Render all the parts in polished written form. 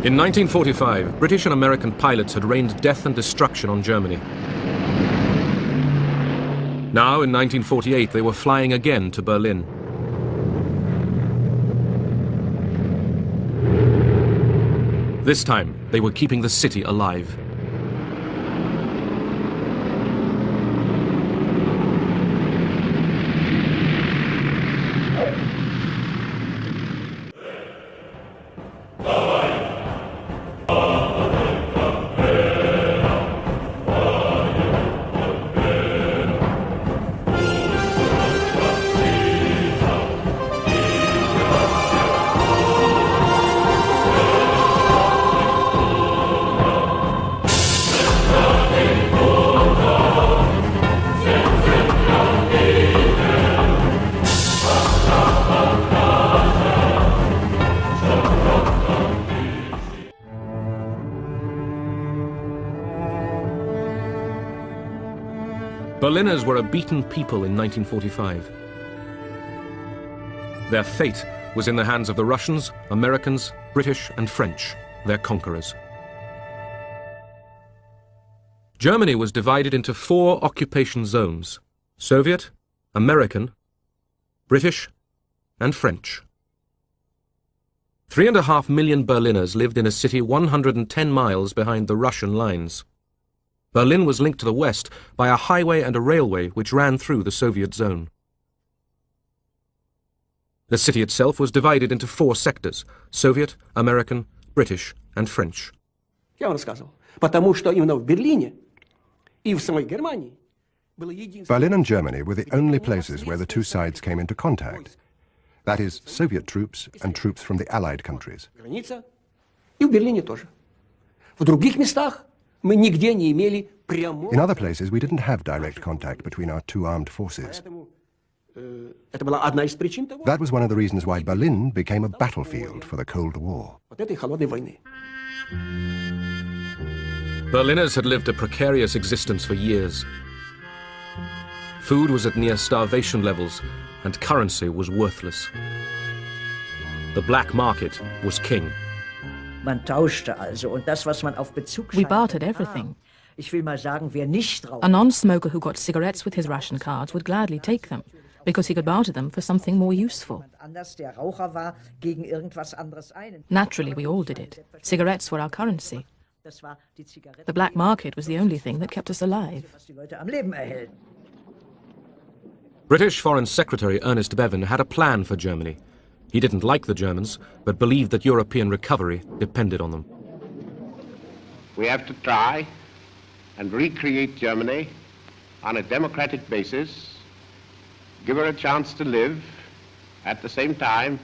In 1945, British and American pilots had rained death and destruction on Germany. Now, in 1948, they were flying again to Berlin. This time, they were keeping the city alive. Berliners were a beaten people in 1945. Their fate was in the hands of the Russians, Americans, British and French, their conquerors. Germany was divided into 4 occupation zones: Soviet, American, British and French. 3.5 million Berliners lived in a city 110 miles behind the Russian lines. Berlin was linked to the west by a highway and a railway which ran through the Soviet zone. The city itself was divided into 4 sectors: Soviet, American, British and French. Berlin and Germany were the only places where the two sides came into contact. That is, Soviet troops and troops from the Allied countries. In other places, we didn't have direct contact between our two armed forces. That was one of the reasons why Berlin became a battlefield for the Cold War. Berliners had lived a precarious existence for years. Food was at near starvation levels, and currency was worthless. The black market was king. We bartered everything. A non-smoker who got cigarettes with his ration cards would gladly take them, because he could barter them for something more useful. Naturally, we all did it. Cigarettes were our currency. The black market was the only thing that kept us alive. British Foreign Secretary Ernest Bevin had a plan for Germany. He didn't like the Germans, but believed that European recovery depended on them. We have to try and recreate Germany on a democratic basis, give her a chance to live, at the same time,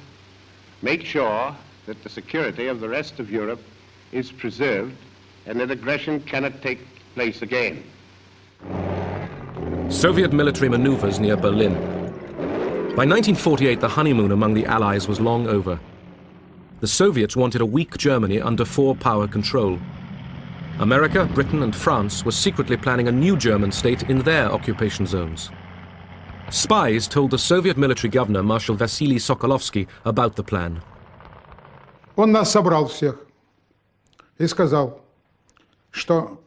make sure that the security of the rest of Europe is preserved and that aggression cannot take place again. Soviet military maneuvers near Berlin. By 1948, the honeymoon among the Allies was long over. The Soviets wanted a weak Germany under 4-power control. America, Britain and France were secretly planning a new German state in their occupation zones. Spies told the Soviet military governor, Marshal Vasily Sokolovsky, about the plan. Он нас собрал всех и сказал, что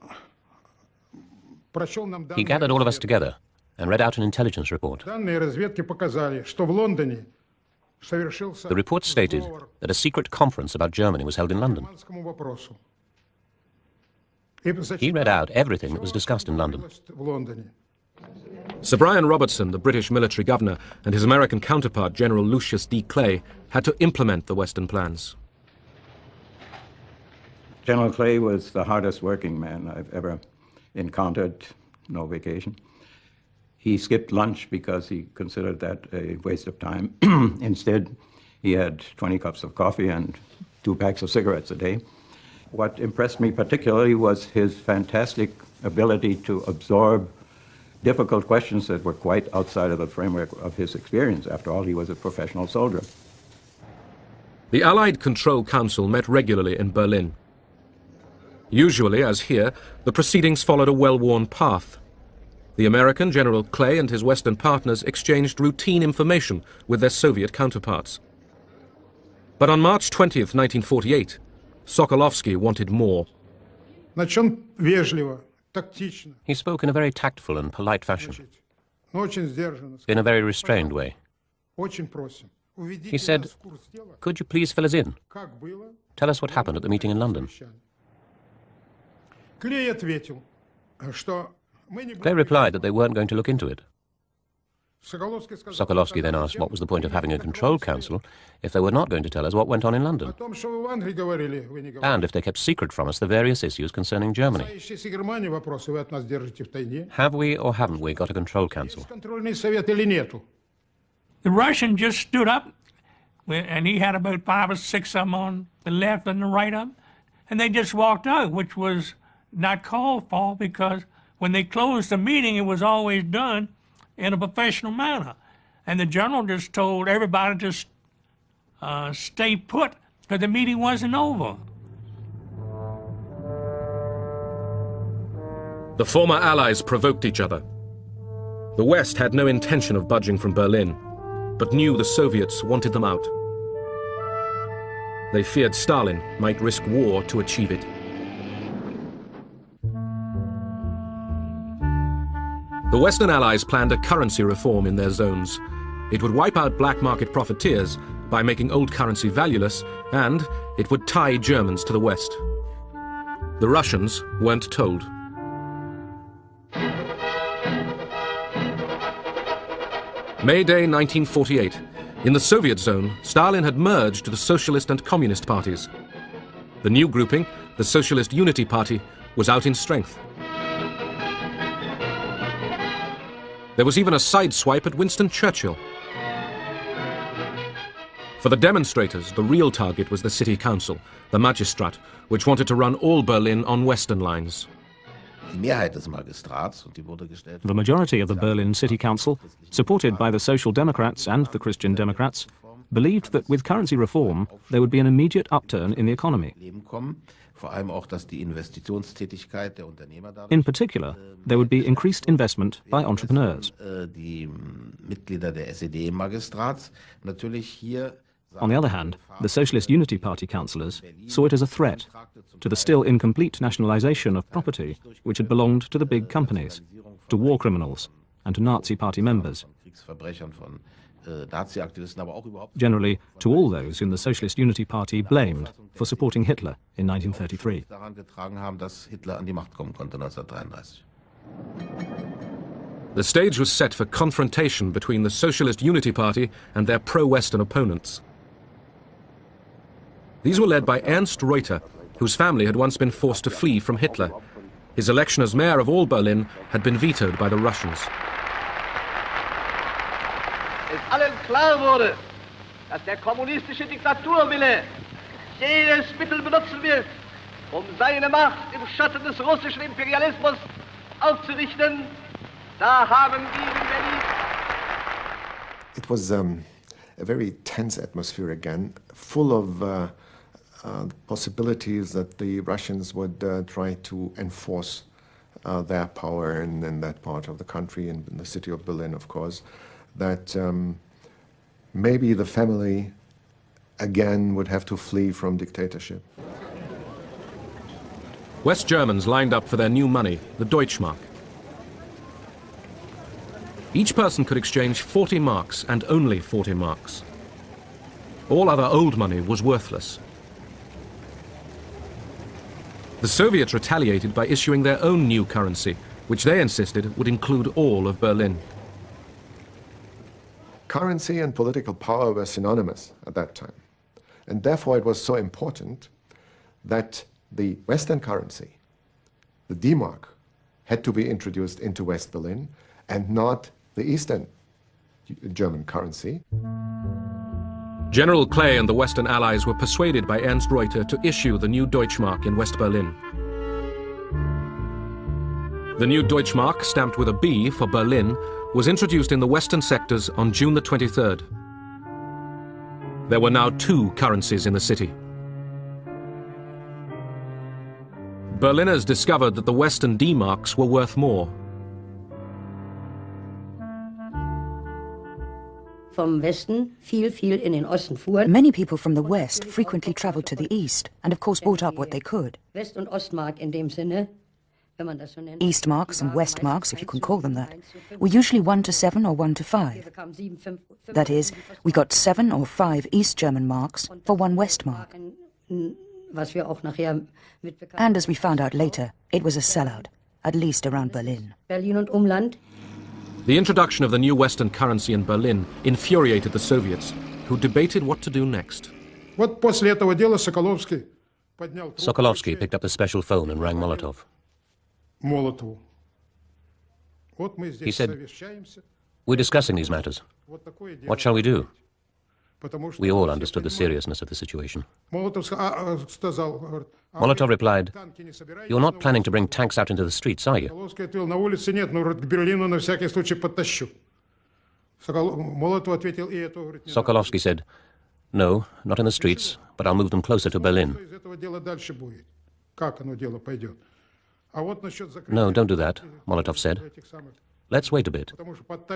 прочел нам данные. He gathered all of us together and read out an intelligence report. Данные разведки показали, что в Лондоне совершился. The report stated that a secret conference about Germany was held in London. He read out everything that was discussed in London. Sir Brian Robertson, the British military governor, and his American counterpart, General Lucius D. Clay, had to implement the Western plans. General Clay was the hardest working man I've ever encountered, no vacation. He skipped lunch because he considered that a waste of time. Instead, he had 20 cups of coffee and 2 packs of cigarettes a day. What impressed me particularly was his fantastic ability to absorb difficult questions that were quite outside of the framework of his experience. After all, he was a professional soldier. The Allied Control Council met regularly in Berlin. Usually, as here, the proceedings followed a well-worn path. The American, General Clay, and his Western partners exchanged routine information with their Soviet counterparts. But on March 20th, 1948, Sokolovsky wanted more. Значит, он вежливо, тактично, He spoke in a very tactful and polite fashion, но очень сдержанно. in a very restrained way. Очень просим. He said, "Could you please fill us in? Как было? Tell us what happened at the meeting in London." Клей ответил, что мы не Clay replied that they weren't going to look into it. Sokolovsky сказал, Sokolovsky then asked what was the point of having a control council if they were not going to tell us what went on in London, о том, что вы в Англии говорили, вы не говорили. and if they kept secret from us the various issues concerning Germany. Касающиеся Германии вопросы вы от нас держите в тайне. Have we or haven't we got a control council? Контрольный совет или нету? The Russian just stood up, and he had about 5 or 6 of them on the left and the right of him, and they just walked out, which was not called for, because when they closed the meeting, it was always done in a professional manner. And the general just told everybody to stay put, because the meeting wasn't over. The former Allies provoked each other. The West had no intention of budging from Berlin, but knew the Soviets wanted them out. They feared Stalin might risk war to achieve it. The Western Allies planned a currency reform in their zones. It would wipe out black market profiteers by making old currency valueless, and it would tie Germans to the West. The Russians weren't told. May Day 1948. In the Soviet zone, Stalin had merged the Socialist and Communist parties. The new grouping, the Socialist Unity Party, was out in strength. There was even a sideswipe at Winston Churchill. For the demonstrators, the real target was the city council, the Magistrat, which wanted to run all Berlin on Western lines. The majority of the Berlin City Council, supported by the Social Democrats and the Christian Democrats, believed that with currency reform there would be an immediate upturn in the economy. In particular, there would be increased investment by entrepreneurs. On the other hand, the Socialist Unity Party councillors saw it as a threat to the still incomplete nationalisation of property which had belonged to the big companies, to war criminals and to Nazi Party members. Generally, to all those whom the Socialist Unity Party blamed for supporting Hitler in 1933. The stage was set for confrontation between the Socialist Unity Party and their pro-Western opponents. These were led by Ernst Reuter, whose family had once been forced to flee from Hitler. His election as mayor of all Berlin had been vetoed by the Russians. Es allen klar wurde, dass der kommunistische Diktaturwille jedes Mittel benutzen wird, seine Macht im Schatten des russischen Imperialismus aufzurichten, da haben wir in Berlin. It was a very tense atmosphere again, full of possibilities that the Russians would try to enforce their power in that part of the country, in the city of Berlin, of course, that maybe the family again would have to flee from dictatorship. West Germans lined up for their new money, the Deutschmark. Each person could exchange 40 marks and only 40 marks. All other old money was worthless. The Soviets retaliated by issuing their own new currency, which they insisted would include all of Berlin. Currency and political power were synonymous at that time. And therefore it was so important that the Western currency, the D-Mark, had to be introduced into West Berlin and not the Eastern German currency. General Clay and the Western Allies were persuaded by Ernst Reuter to issue the new Deutschmark in West Berlin. The new Deutschmark, stamped with a B for Berlin, was introduced in the western sectors on June the 23rd. There were now two currencies in the city. Berliners discovered that the Western D-marks were worth more. Many people from the West frequently travelled to the East and of course bought up what they could. East marks and West marks, if you can call them that, were usually 1 to 7 or 1 to 5. That is, we got 7 or 5 East German marks for 1 West mark. And as we found out later, it was a sellout, at least around Berlin. The introduction of the new Western currency in Berlin infuriated the Soviets, who debated what to do next. Sokolovsky picked up the special phone and rang Molotov. He said, "We're discussing these matters. What shall we do?" We all understood the seriousness of the situation. Molotov replied, "You're not planning to bring tanks out into the streets, are you?" Sokolovsky said, "No, not in the streets, but I'll move them closer to Berlin." "No, don't do that," Molotov said. "Let's wait a bit.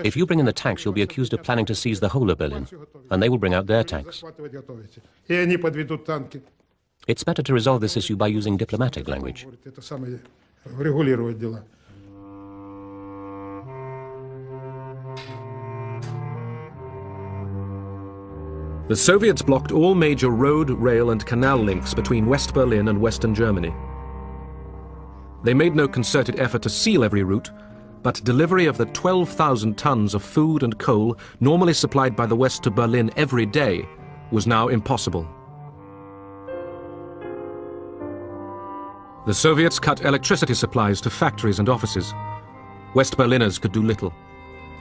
If you bring in the tanks, you'll be accused of planning to seize the whole of Berlin, and they will bring out their tanks. It's better to resolve this issue by using diplomatic language." The Soviets blocked all major road, rail and canal links between West Berlin and Western Germany. They made no concerted effort to seal every route, but delivery of the 12,000 tons of food and coal normally supplied by the West to Berlin every day was now impossible. The Soviets cut electricity supplies to factories and offices. West Berliners could do little.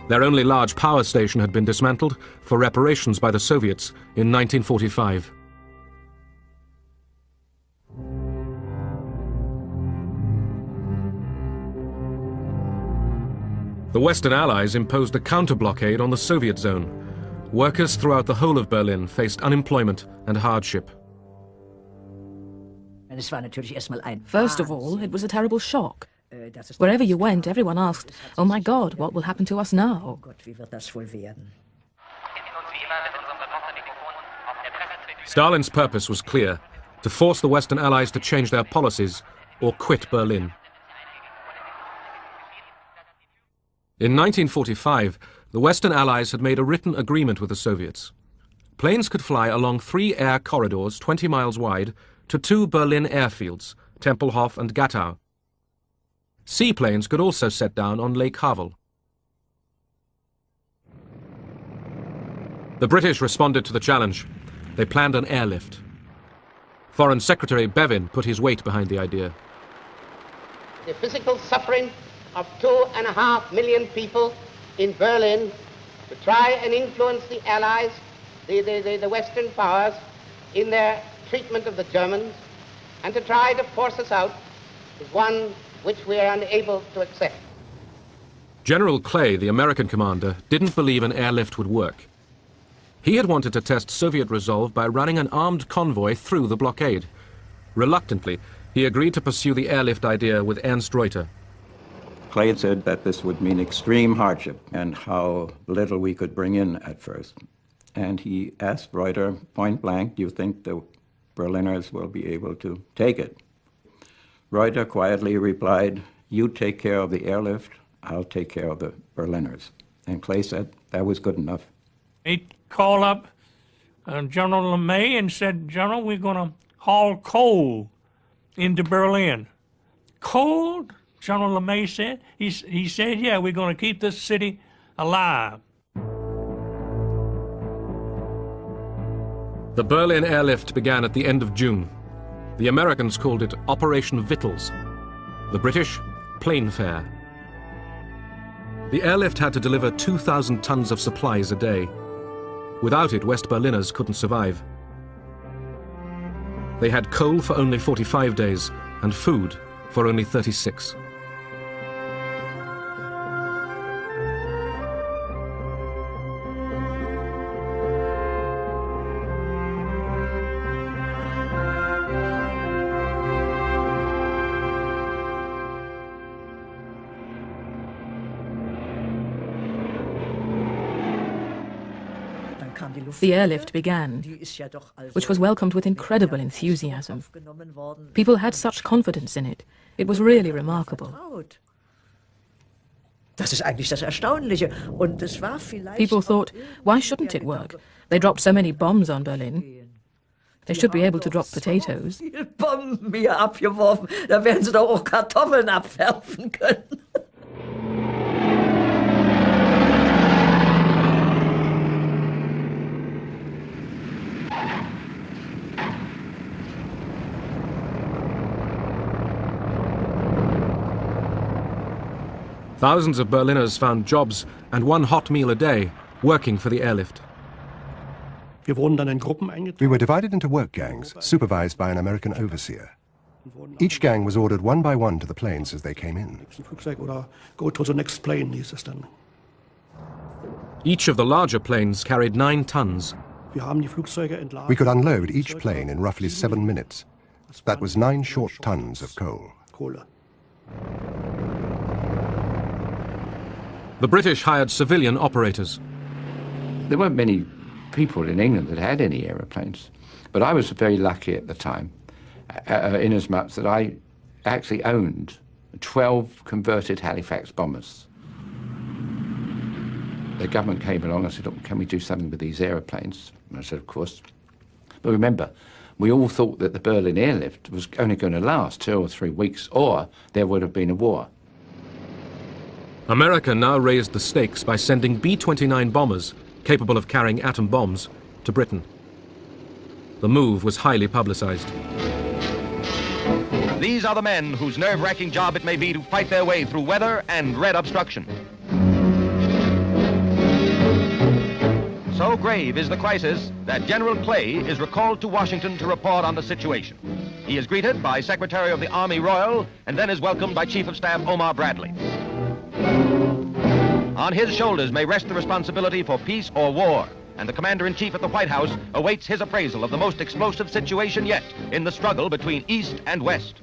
Their only large power station had been dismantled for reparations by the Soviets in 1945. The Western Allies imposed a counter-blockade on the Soviet zone. Workers throughout the whole of Berlin faced unemployment and hardship. First of all, it was a terrible shock. Wherever you went, everyone asked, "Oh my God, what will happen to us now?" Stalin's purpose was clear: to force the Western Allies to change their policies or quit Berlin. In 1945, the Western Allies had made a written agreement with the Soviets. Planes could fly along 3 air corridors 20 miles wide to 2 Berlin airfields, Tempelhof and Gatow. Seaplanes could also set down on Lake Havel. The British responded to the challenge. They planned an airlift. Foreign Secretary Bevin put his weight behind the idea. The physical suffering of 2.5 million people in Berlin to try and influence the Allies, the Western powers, in their treatment of the Germans, and to try to force us out, is one which we are unable to accept. General Clay, the American commander, didn't believe an airlift would work. He had wanted to test Soviet resolve by running an armed convoy through the blockade. Reluctantly, he agreed to pursue the airlift idea with Ernst Reuter. Clay said that this would mean extreme hardship and how little we could bring in at first. And he asked Reuter point blank, "Do you think the Berliners will be able to take it?" Reuter quietly replied, "You take care of the airlift, I'll take care of the Berliners." And Clay said that was good enough. He called up General LeMay and said, "General, we're going to haul coal into Berlin." Coal? General LeMay said. He said, "Yeah, we're going to keep this city alive." The Berlin airlift began at the end of June. The Americans called it Operation Vittles. The British, Plain Fare. The airlift had to deliver 2,000 tons of supplies a day. Without it, West Berliners couldn't survive. They had coal for only 45 days and food for only 36. the airlift began, which was welcomed with incredible enthusiasm. People had such confidence in it. It was really remarkable. People thought, why shouldn't it work? They dropped so many bombs on Berlin. They should be able to drop potatoes. Bomben hier abgeworfen, da werden sie doch auch Kartoffeln abwerfen können. Thousands of Berliners found jobs and one hot meal a day working for the airlift. We were divided into work gangs, supervised by an American overseer. Each gang was ordered one by one to the planes as they came in. Go to the next plane, hieß es dann. Each of the larger planes carried 9 tons. We could unload each plane in roughly 7 minutes. That was 9 short tons of coal. The British hired civilian operators. There weren't many people in England that had any aeroplanes, but I was very lucky at the time, in as much that I actually owned 12 converted Halifax bombers. The government came along and said, look, can we do something with these aeroplanes? And I said, of course. But remember, we all thought that the Berlin airlift was only going to last 2 or 3 weeks, or there would have been a war. America now raised the stakes by sending B-29 bombers, capable of carrying atom bombs, to Britain. The move was highly publicized. These are the men whose nerve-wracking job it may be to fight their way through weather and red obstruction. So grave is the crisis that General Clay is recalled to Washington to report on the situation. He is greeted by Secretary of the Army Royal and then is welcomed by Chief of Staff Omar Bradley. On his shoulders may rest the responsibility for peace or war, and the Commander-in-Chief at the White House awaits his appraisal of the most explosive situation yet in the struggle between East and West.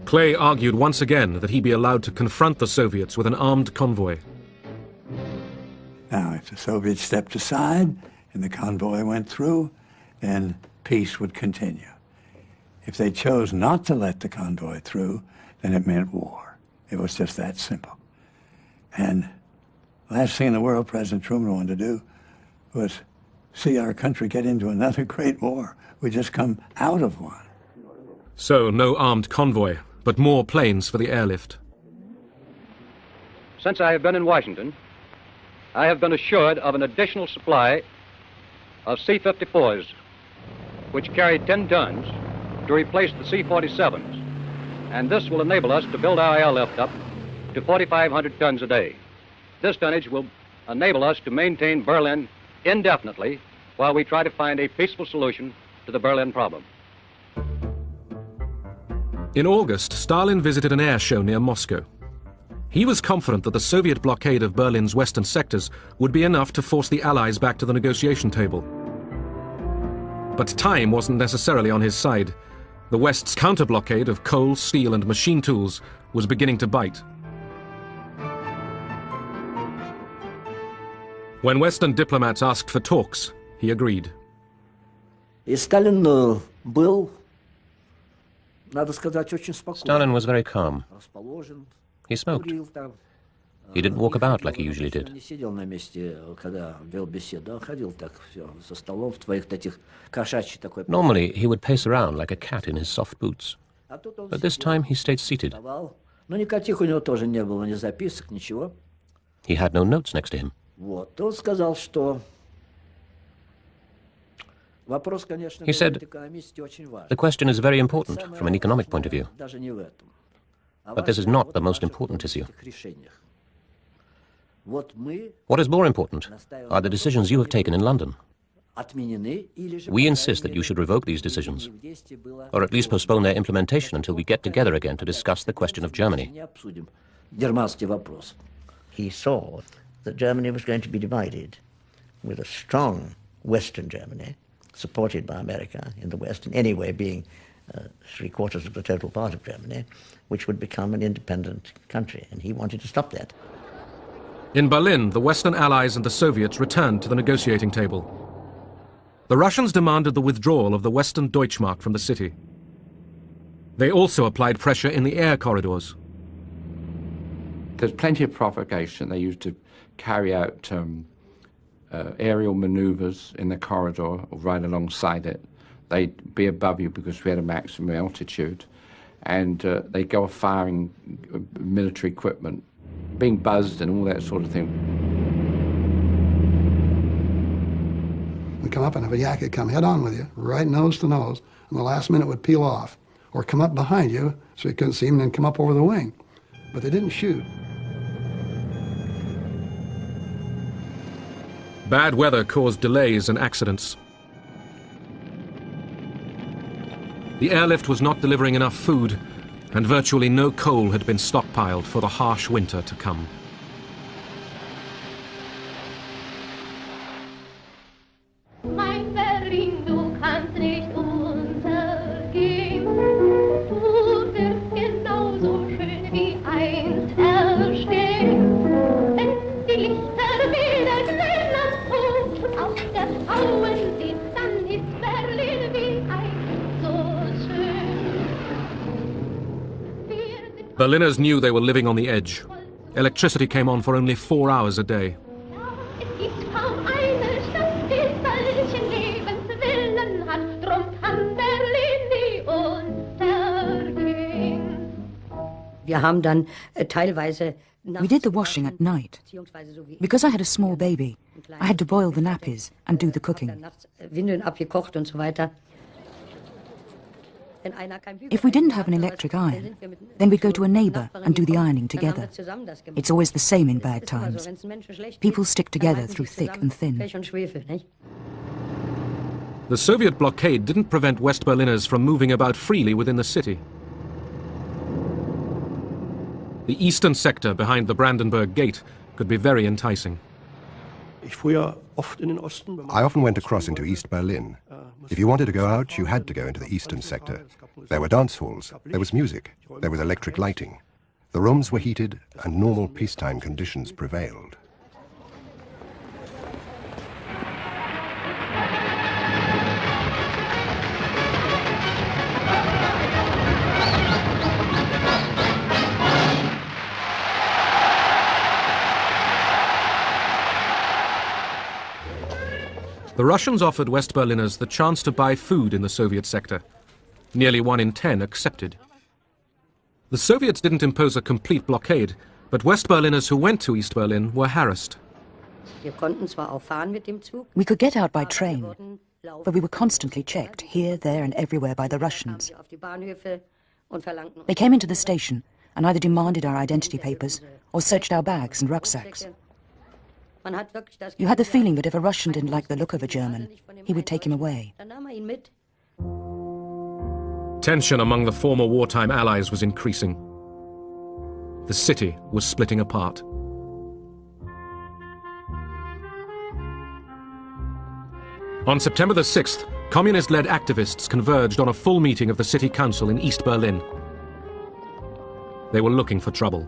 Clay argued once again that he be allowed to confront the Soviets with an armed convoy. Now, if the Soviets stepped aside and the convoy went through, then peace would continue. If they chose not to let the convoy through, then it meant war. It was just that simple. And the last thing in the world President Truman wanted to do was see our country get into another great war. We just come out of one. So no armed convoy, but more planes for the airlift. Since I have been in Washington, I have been assured of an additional supply of C-54s, which carry 10 tons, to replace the C-47s. And this will enable us to build our airlift up to 4,500 tons a day. This tonnage will enable us to maintain Berlin indefinitely while we try to find a peaceful solution to the Berlin problem. In August, Stalin visited an air show near Moscow. He was confident that the Soviet blockade of Berlin's western sectors would be enough to force the Allies back to the negotiation table. But time wasn't necessarily on his side. The West's counter-blockade of coal, steel, and machine tools was beginning to bite. When Western diplomats asked for talks, he agreed. Stalin was very calm. He smoked. He didn't walk about like he usually did. Normally, he would pace around like a cat in his soft boots. But this time, he stayed seated. He had no notes next to him. He said, the question is very important from an economic point of view. But this is not the most important issue. What is more important are the decisions you have taken in London. We insist that you should revoke these decisions, or at least postpone their implementation until we get together again to discuss the question of Germany. He saw that Germany was going to be divided, with a strong Western Germany, supported by America in the West, in any way being 3/4 of the total part of Germany, which would become an independent country, and he wanted to stop that. In Berlin, the Western Allies and the Soviets returned to the negotiating table. The Russians demanded the withdrawal of the Western Deutschmark from the city. They also applied pressure in the air corridors. There's plenty of provocation. They used to carry out aerial maneuvers in the corridor or right alongside it. They'd be above you because we had a maximum altitude. And they'd go off firing military equipment, being buzzed and all that sort of thing. We'd come up and have a yak would come head on with you, right nose to nose, and the last minute would peel off. Or come up behind you so you couldn't see him and then come up over the wing. But they didn't shoot. Bad weather caused delays and accidents. The airlift was not delivering enough food, and virtually no coal had been stockpiled for the harsh winter to come. Mein Berlin, du kannst nicht untergehen. Du wirst genauso schön wie einst erstehen. Wenn die Lichter wieder grell am Hof und aus der Auen sieht, dann ist Berlin wie einst so schön. Berliners knew they were living on the edge. Electricity came on for only 4 hours a day. Es gibt kaum eine Stadt, die solchen Lebenswillen hat, drum kann Berlin nie untergehen. Wir haben dann teilweise We did the washing at night. Because I had a small baby, I had to boil the nappies and do the cooking. Windeln abgekocht und so weiter. If we didn't have an electric iron, then we'd go to a neighbour and do the ironing together. It's always the same in bad times. People stick together through thick and thin. The Soviet blockade didn't prevent West Berliners from moving about freely within the city. The eastern sector behind the Brandenburg Gate could be very enticing. I often went across into East Berlin. If you wanted to go out, you had to go into the eastern sector. There were dance halls, there was music, there was electric lighting. The rooms were heated and normal peacetime conditions prevailed. The Russians offered West Berliners the chance to buy food in the Soviet sector. Nearly 1 in 10 accepted. The Soviets didn't impose a complete blockade, but West Berliners who went to East Berlin were harassed. We could get out by train, but we were constantly checked here, there and everywhere by the Russians. They came into the station and either demanded our identity papers or searched our bags and rucksacks. You had the feeling that if a Russian didn't like the look of a German, he would take him away. Tension among the former wartime allies was increasing. The city was splitting apart. On September the 6th, communist-led activists converged on a full meeting of the city council in East Berlin. They were looking for trouble.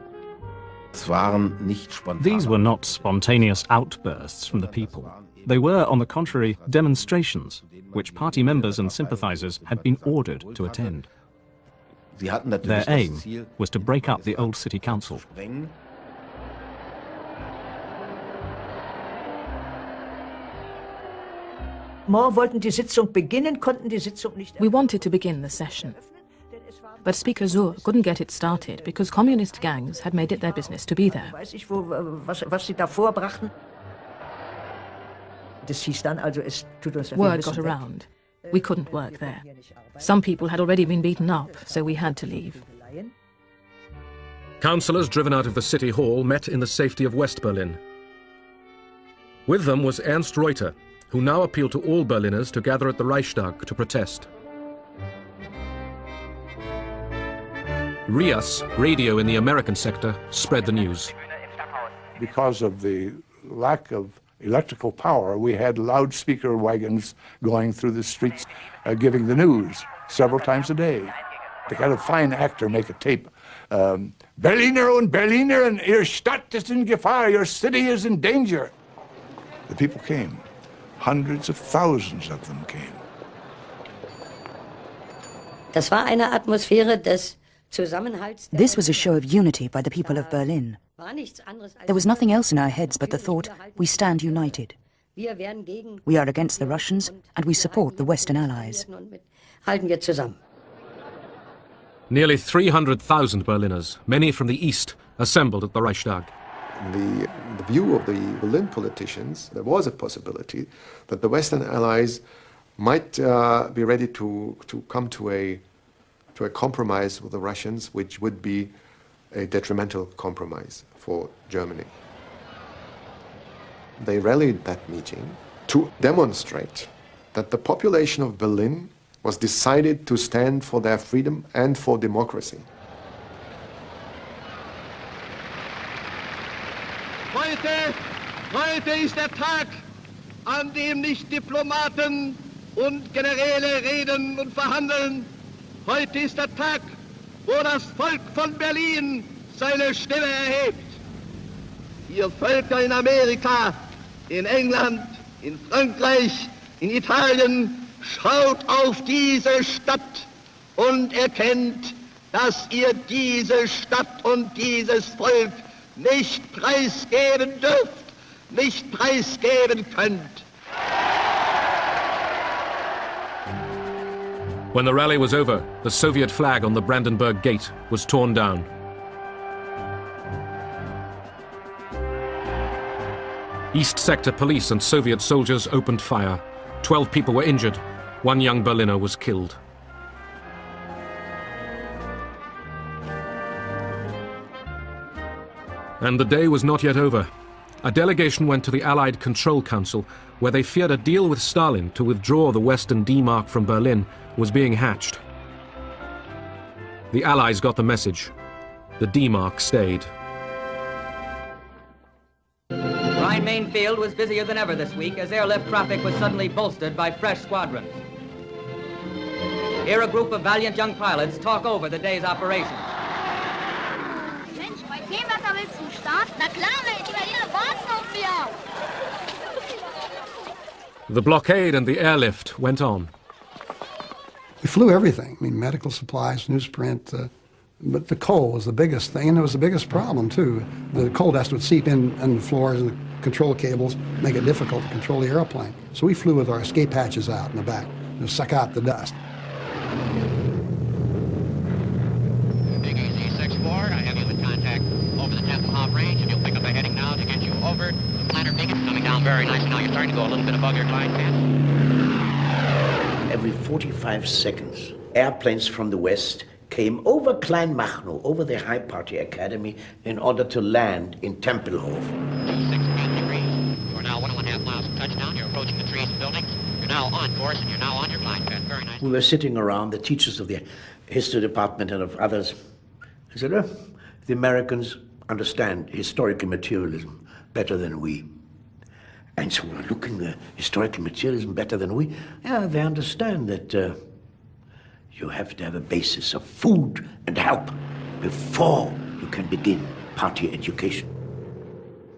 These were not spontaneous outbursts from the people. They were, on the contrary, demonstrations, which party members and sympathizers had been ordered to attend. Their aim was to break up the old city council. We wanted to begin the session. But Speaker Zur couldn't get it started because communist gangs had made it their business to be there. Word got around. We couldn't work there. Some people had already been beaten up, so we had to leave. Councillors driven out of the city hall met in the safety of West Berlin. With them was Ernst Reuter, who now appealed to all Berliners to gather at the Reichstag to protest. RIAS, radio in the American sector, spread the news. Because of the lack of electrical power, we had loudspeaker wagons going through the streets giving the news several times a day. They had a fine actor make a tape Berliner und Berlinerinnen, Ihre Stadt ist in Gefahr, your city is in danger. The people came. Hundreds of thousands of them came. Das war eine Atmosphäre des Zusammenhalts. This was a show of unity by the people of Berlin. There was nothing else in our heads but the thought, we stand united. We are against the Russians and we support the Western Allies. Halten wir zusammen. Nearly 300,000 Berliners, many from the east, assembled at the Reichstag. The view of the Berlin politicians, there was a possibility that the Western Allies might be ready to come to a compromise with the Russians, which would be a detrimental compromise for Germany. They rallied that meeting to demonstrate that the population of Berlin was decided to stand for their freedom and for democracy. Heute ist der Tag, an dem nicht Diplomaten und Generäle reden und verhandeln. Heute ist der Tag, wo das Volk von Berlin seine Stimme erhebt. Ihr Völker in Amerika, in England, in Frankreich, in Italien, schaut auf diese Stadt und erkennt, dass ihr diese Stadt und dieses Volk nicht preisgeben dürft, nicht preisgeben könnt. When the rally was over, the Soviet flag on the Brandenburg Gate was torn down. East Sector police and Soviet soldiers opened fire. 12 people were injured. One young Berliner was killed. And the day was not yet over. A delegation went to the Allied Control Council, where they feared a deal with Stalin to withdraw the Western D-Mark from Berlin was being hatched. The Allies got the message. The D-Mark stayed. Rhine-Main field was busier than ever this week as airlift traffic was suddenly bolstered by fresh squadrons. Here a group of valiant young pilots talk over the day's operations. Mensch, bei dem Wetter willst du starten? Na klar, Mensch, die Berliner warten auf mir. The blockade and the airlift went on. We flew everything. I mean, medical supplies, newsprint, but the coal was the biggest thing, and it was the biggest problem, too. The coal dust would seep in the floors and the control cables, make it difficult to control the airplane. So we flew with our escape hatches out in the back to suck out the dust. Big Easy 6-4, I have you in contact over the Tempelhof range, and you'll pick up a heading now to get you over the Planter Beacon, coming down very nicely. Now you're starting to go a little bit above your glide path. Every 45 seconds, airplanes from the west came over Kleinmachnow, over the High Party Academy, in order to land in Tempelhof. 268 degrees. You are now 1.5 miles from touchdown. You're approaching the trees and buildings. You're now on course, and you're now on your glide path. Very nice. We were sitting around, the teachers of the history department and of others. I said, the Americans understand historical materialism better than we. And so we're looking at historical materialism better than we. Yeah, they understand that you have to have a basis of food and help before you can begin party education.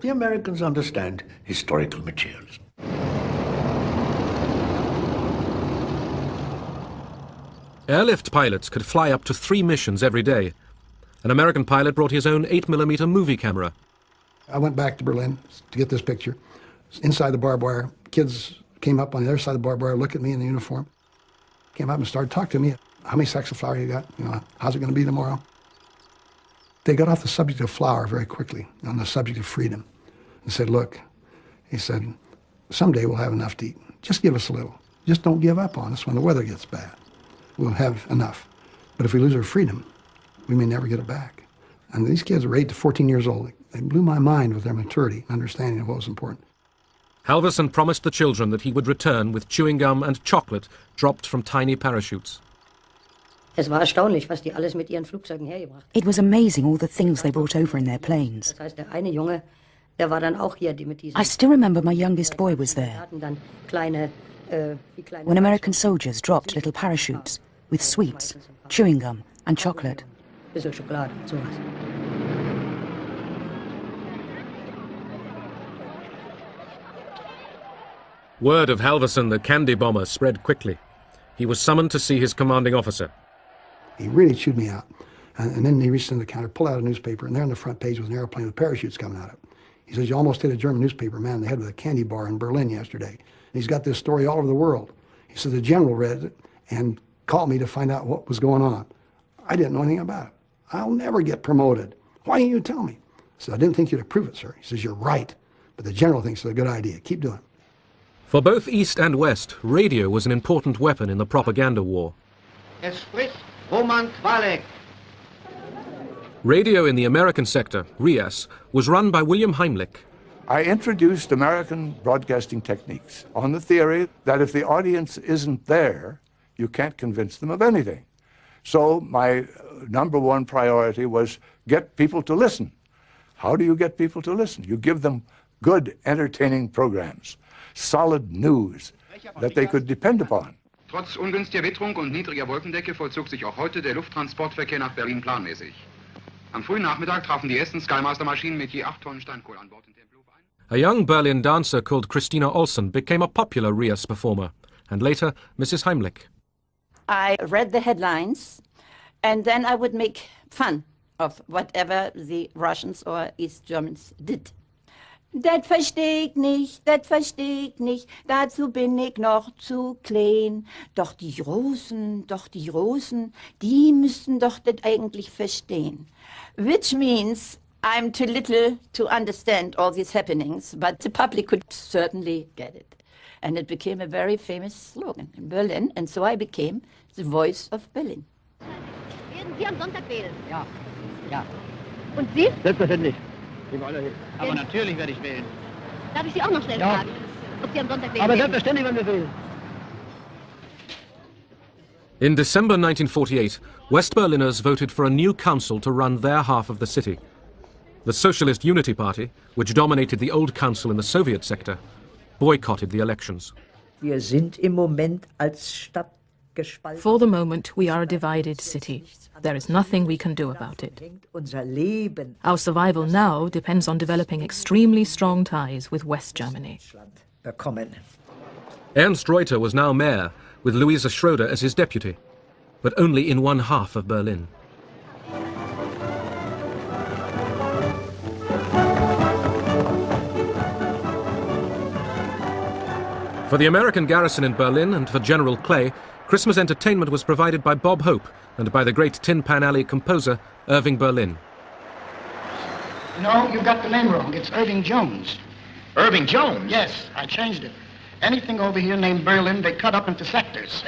The Americans understand historical materialism. Airlift pilots could fly up to 3 missions every day. An American pilot brought his own 8mm movie camera. I went back to Berlin to get this picture. Inside the barbed wire, kids came up on the other side of the barbed wire, looked at me in the uniform, came up and started talking to me. How many sacks of flour you got? You know, how's it going to be tomorrow? They got off the subject of flour very quickly, on the subject of freedom. And said, look, he said, someday we'll have enough to eat. Just give us a little. Just don't give up on us when the weather gets bad. We'll have enough. But if we lose our freedom, we may never get it back. And these kids were 8 to 14 years old. They blew my mind with their maturity and understanding of what was important. Halverson promised the children that he would return with chewing gum and chocolate dropped from tiny parachutes. Es war erstaunlich, was die alles mit ihren Flugzeugen hergebracht. It was amazing all the things they brought over in their planes. Das heißt, der eine Junge, der war dann auch hier, die mit diesen. I still remember my youngest boy was there. Hatten dann kleine, wie kleine. When American soldiers dropped little parachutes with sweets, chewing gum, and chocolate. Bisschen Schokolade, sowas. Word of Halverson, the candy bomber, spread quickly. He was summoned to see his commanding officer. He really chewed me out. And then he reached into the counter, pulled out a newspaper, and there on the front page was an airplane with parachutes coming out of it. He says, you almost hit a German newspaper man in the head with a candy bar in Berlin yesterday. And he's got this story all over the world. He says the general read it and called me to find out what was going on. I didn't know anything about it. I'll never get promoted. Why didn't you tell me? I said, I didn't think you'd approve it, sir. He says, you're right. But the general thinks it's a good idea. Keep doing it. For both East and West, radio was an important weapon in the propaganda war. Es spricht Roman Kwalek. Radio in the American sector, RIAS, was run by William Heimlich. I introduced American broadcasting techniques on the theory that if the audience isn't there, you can't convince them of anything. So my number one priority was get people to listen. How do you get people to listen? You give them good, entertaining programs, solid news that they could depend upon. Trotz ungünstiger Witterung und niedriger Wolkendecke vollzog sich auch heute der Lufttransportverkehr nach Berlin planmäßig. Am frühen Nachmittag trafen die ersten Skymaster-Maschinen mit je 8 Tonnen Steinkohle an Bord in Tempelhof ein. A young Berlin dancer called Christina Olsen became a popular RIAS performer, and later Mrs. Heimlich. I read the headlines, and then I would make fun of whatever the Russians or East Germans did. Das versteh ich nicht, dazu bin ich noch zu klein. Doch die Russen, die müssten doch das eigentlich verstehen. Which means I'm too little to understand all these happenings, but the public could certainly get it. And it became a very famous slogan in Berlin, and so I became the voice of Berlin. Werden Sie am Sonntag wählen? Ja, ja. Und Sie? Selbstverständlich. Aber natürlich werde ich wählen. Darf ich Sie auch noch schnell fragen, ob Sie am Sonntag wählen Aber werden? selbstverständlich werden wir wählen. In December 1948, West Berliners voted for a new council to run their half of the city. The Socialist Unity Party, which dominated the old council in the Soviet sector, boycotted the elections. Wir sind im Moment als Stadt gespalten. For the moment, we are a divided city. There is nothing we can do about it. Our survival now depends on developing extremely strong ties with West Germany. Ernst Reuter was now mayor, with Louisa Schroeder as his deputy, but only in one half of Berlin. For the American garrison in Berlin and for General Clay, Christmas entertainment was provided by Bob Hope and by the great Tin Pan Alley composer, Irving Berlin. No, you got the name wrong. It's Irving Jones. Irving Jones? Yes, I changed it. Anything over here named Berlin, they cut up into sectors.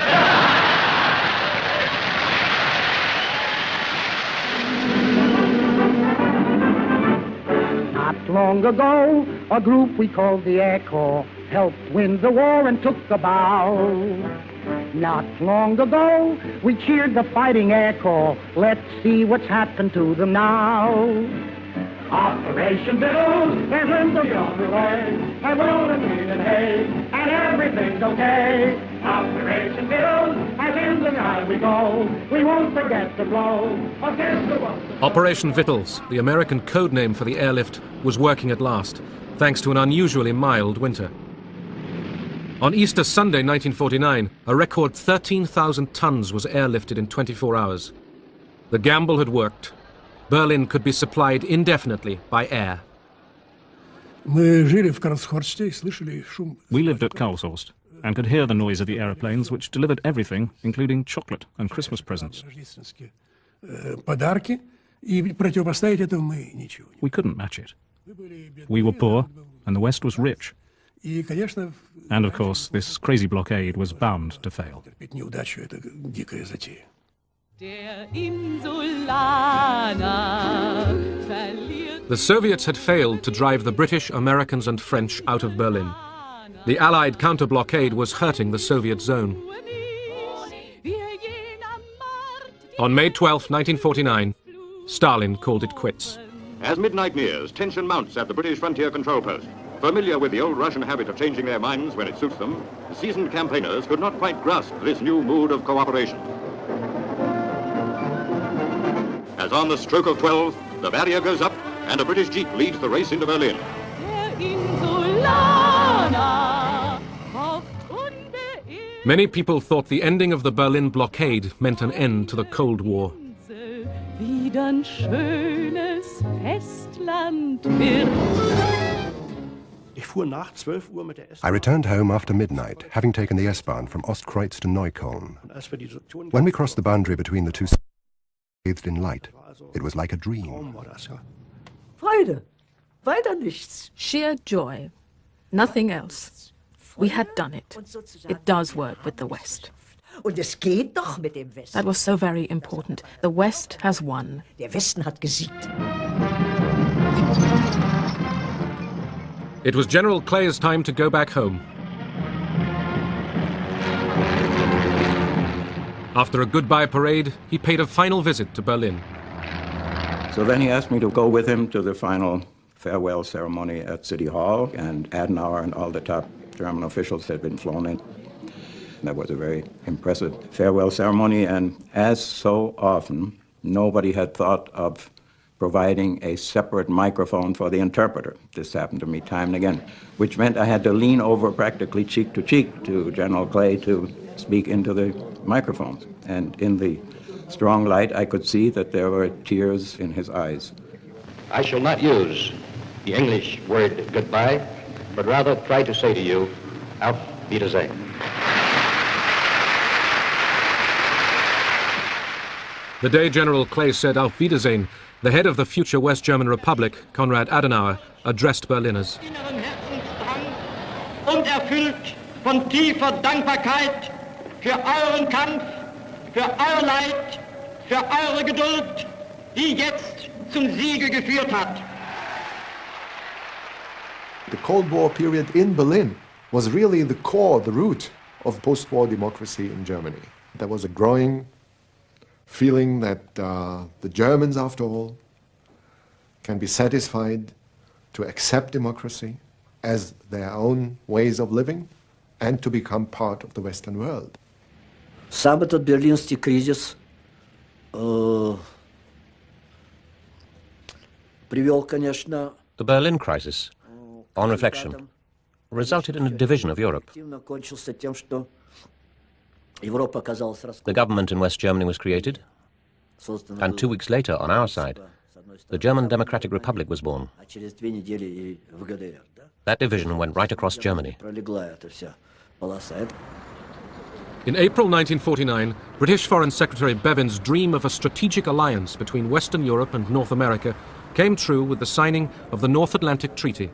Not long ago, a group we called the Air Corps helped win the war and took the bow. Not long ago, we cheered the fighting Air Corps. Let's see what's happened to them now. Operation Biddles, there's Lindsay on the way, and rolling green and hay, and everything's okay. Operation Biddles, as in the night we go, we won't forget to blow. Operation Vittles, the American code name for the airlift, was working at last, thanks to an unusually mild winter. On Easter Sunday 1949, a record 13,000 tons was airlifted in 24 hours. The gamble had worked. Berlin could be supplied indefinitely by air. We lived at Karlshorst and could hear the noise of the aeroplanes, which delivered everything, including chocolate and Christmas presents. We couldn't match it. We were poor, and the West was rich. And of course, this crazy blockade was bound to fail. The Soviets had failed to drive the British, Americans and French out of Berlin. The Allied counter-blockade was hurting the Soviet zone. On May 12, 1949, Stalin called it quits. As midnight nears, tension mounts at the British frontier control post. Familiar with the old Russian habit of changing their minds when it suits them, the seasoned campaigners could not quite grasp this new mood of cooperation. As on the stroke of 12, the barrier goes up and a British jeep leads the race into Berlin. Many people thought the ending of the Berlin blockade meant an end to the Cold War. I returned home after midnight, having taken the S-Bahn from Ostkreuz to Neukölln. When we crossed the boundary between the two cities, bathed in light, it was like a dream. Freude. Weiter nichts. Sheer joy. Nothing else. We had done it. It does work with the West. Und es geht doch mit dem Westen. That was so very important. The West has won. Der Westen hat gesiegt. It was General Clay's time to go back home. After a goodbye parade, he paid a final visit to Berlin. So then he asked me to go with him to the final farewell ceremony at City Hall, and Adenauer and all the top German officials had been flown in. That was a very impressive farewell ceremony, and as so often, nobody had thought of providing a separate microphone for the interpreter. This happened to me time and again, which meant I had to lean over practically cheek to General Clay to speak into the microphones. And in the strong light, I could see that there were tears in his eyes. I shall not use the English word goodbye, but rather try to say to you, auf Wiedersehen. The day General Clay said Auf Wiedersehen, the head of the future West German Republic, Konrad Adenauer, addressed Berliners. Und erfüllt von tiefer Dankbarkeit für euren Kampf, für euer Leid, für eure Geduld, die jetzt zum Siege geführt hat. The Cold War period in Berlin was really the core, the root of post-war democracy in Germany. There was a growing feeling that the Germans, after all, can be satisfied to accept democracy as their own ways of living and to become part of the Western world. Сам этот берлинский кризис привел, конечно... The Berlin crisis, on reflection, resulted in a division of Europe. The government in West Germany was created, and 2 weeks later, on our side, the German Democratic Republic was born. That division went right across Germany. In April 1949, British Foreign Secretary Bevin's dream of a strategic alliance between Western Europe and North America came true with the signing of the North Atlantic Treaty.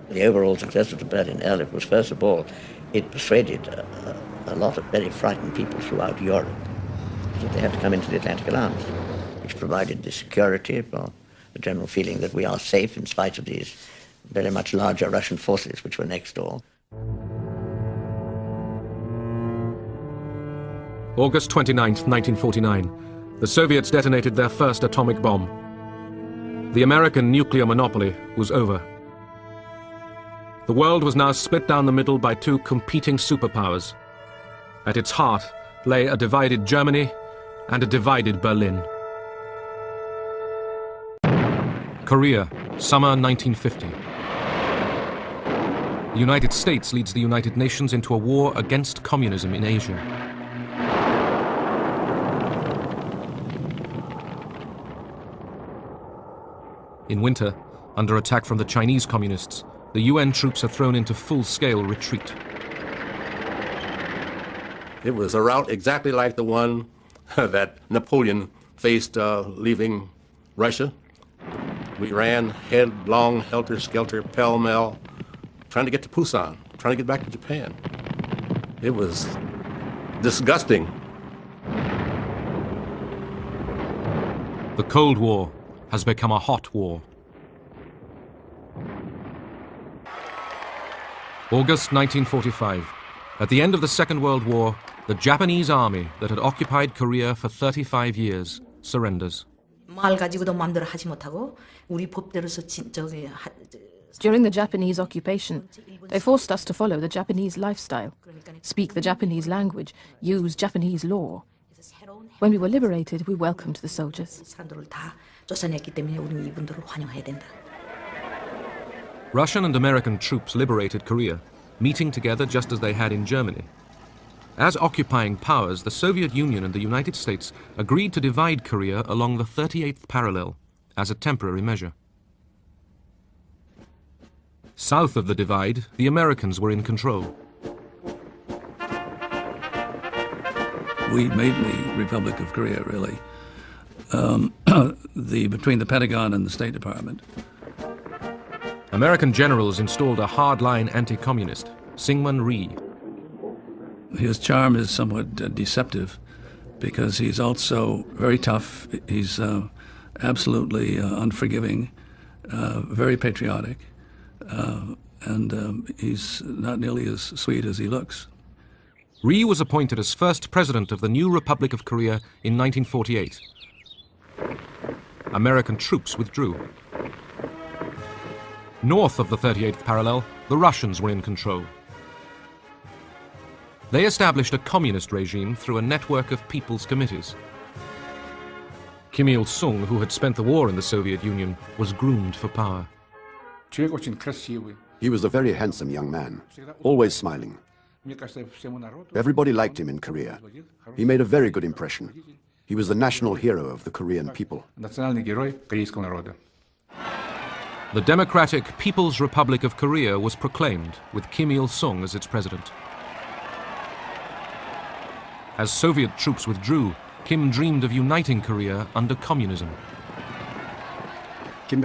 The overall success of the Berlin Airlift was, first of all, it persuaded a lot of very frightened people throughout Europe that they had to come into the Atlantic Alliance, which provided the security for the general feeling that we are safe in spite of these very much larger Russian forces which were next door. August 29, 1949, the Soviets detonated their first atomic bomb. The American nuclear monopoly was over. The world was now split down the middle by two competing superpowers. At its heart lay a divided Germany and a divided Berlin. Korea, summer 1950. The United States leads the United Nations into a war against communism in Asia. In winter, under attack from the Chinese communists, the UN troops are thrown into full-scale retreat. It was a route exactly like the one that Napoleon faced leaving Russia. We ran headlong, helter-skelter, pell-mell, trying to get to Busan, trying to get back to Japan. It was disgusting. The Cold War has become a hot war. August 1945. At the end of the Second World War, the Japanese army that had occupied Korea for 35 years surrenders. During the Japanese occupation, they forced us to follow the Japanese lifestyle, speak the Japanese language, use Japanese law. When we were liberated, we welcomed the soldiers. Russian and American troops liberated Korea, meeting together just as they had in Germany. As occupying powers, the Soviet Union and the United States agreed to divide Korea along the 38th parallel as a temporary measure. South of the divide, the Americans were in control. We made the Republic of Korea, really, between the Pentagon and the State Department. American generals installed a hardline anti-communist, Syngman Rhee. His charm is somewhat deceptive because he's also very tough. He's absolutely unforgiving, very patriotic, and he's not nearly as sweet as he looks. Rhee was appointed as first president of the new Republic of Korea in 1948. American troops withdrew. North of the 38th parallel, the Russians were in control. They established a communist regime through a network of people's committees. Kim Il-sung, who had spent the war in the Soviet Union, was groomed for power. He was a very handsome young man, always smiling. Everybody liked him in Korea. He made a very good impression. He was the national hero of the Korean people. The Democratic People's Republic of Korea was proclaimed, with Kim Il-sung as its president. As Soviet troops withdrew, Kim dreamed of uniting Korea under communism. Kim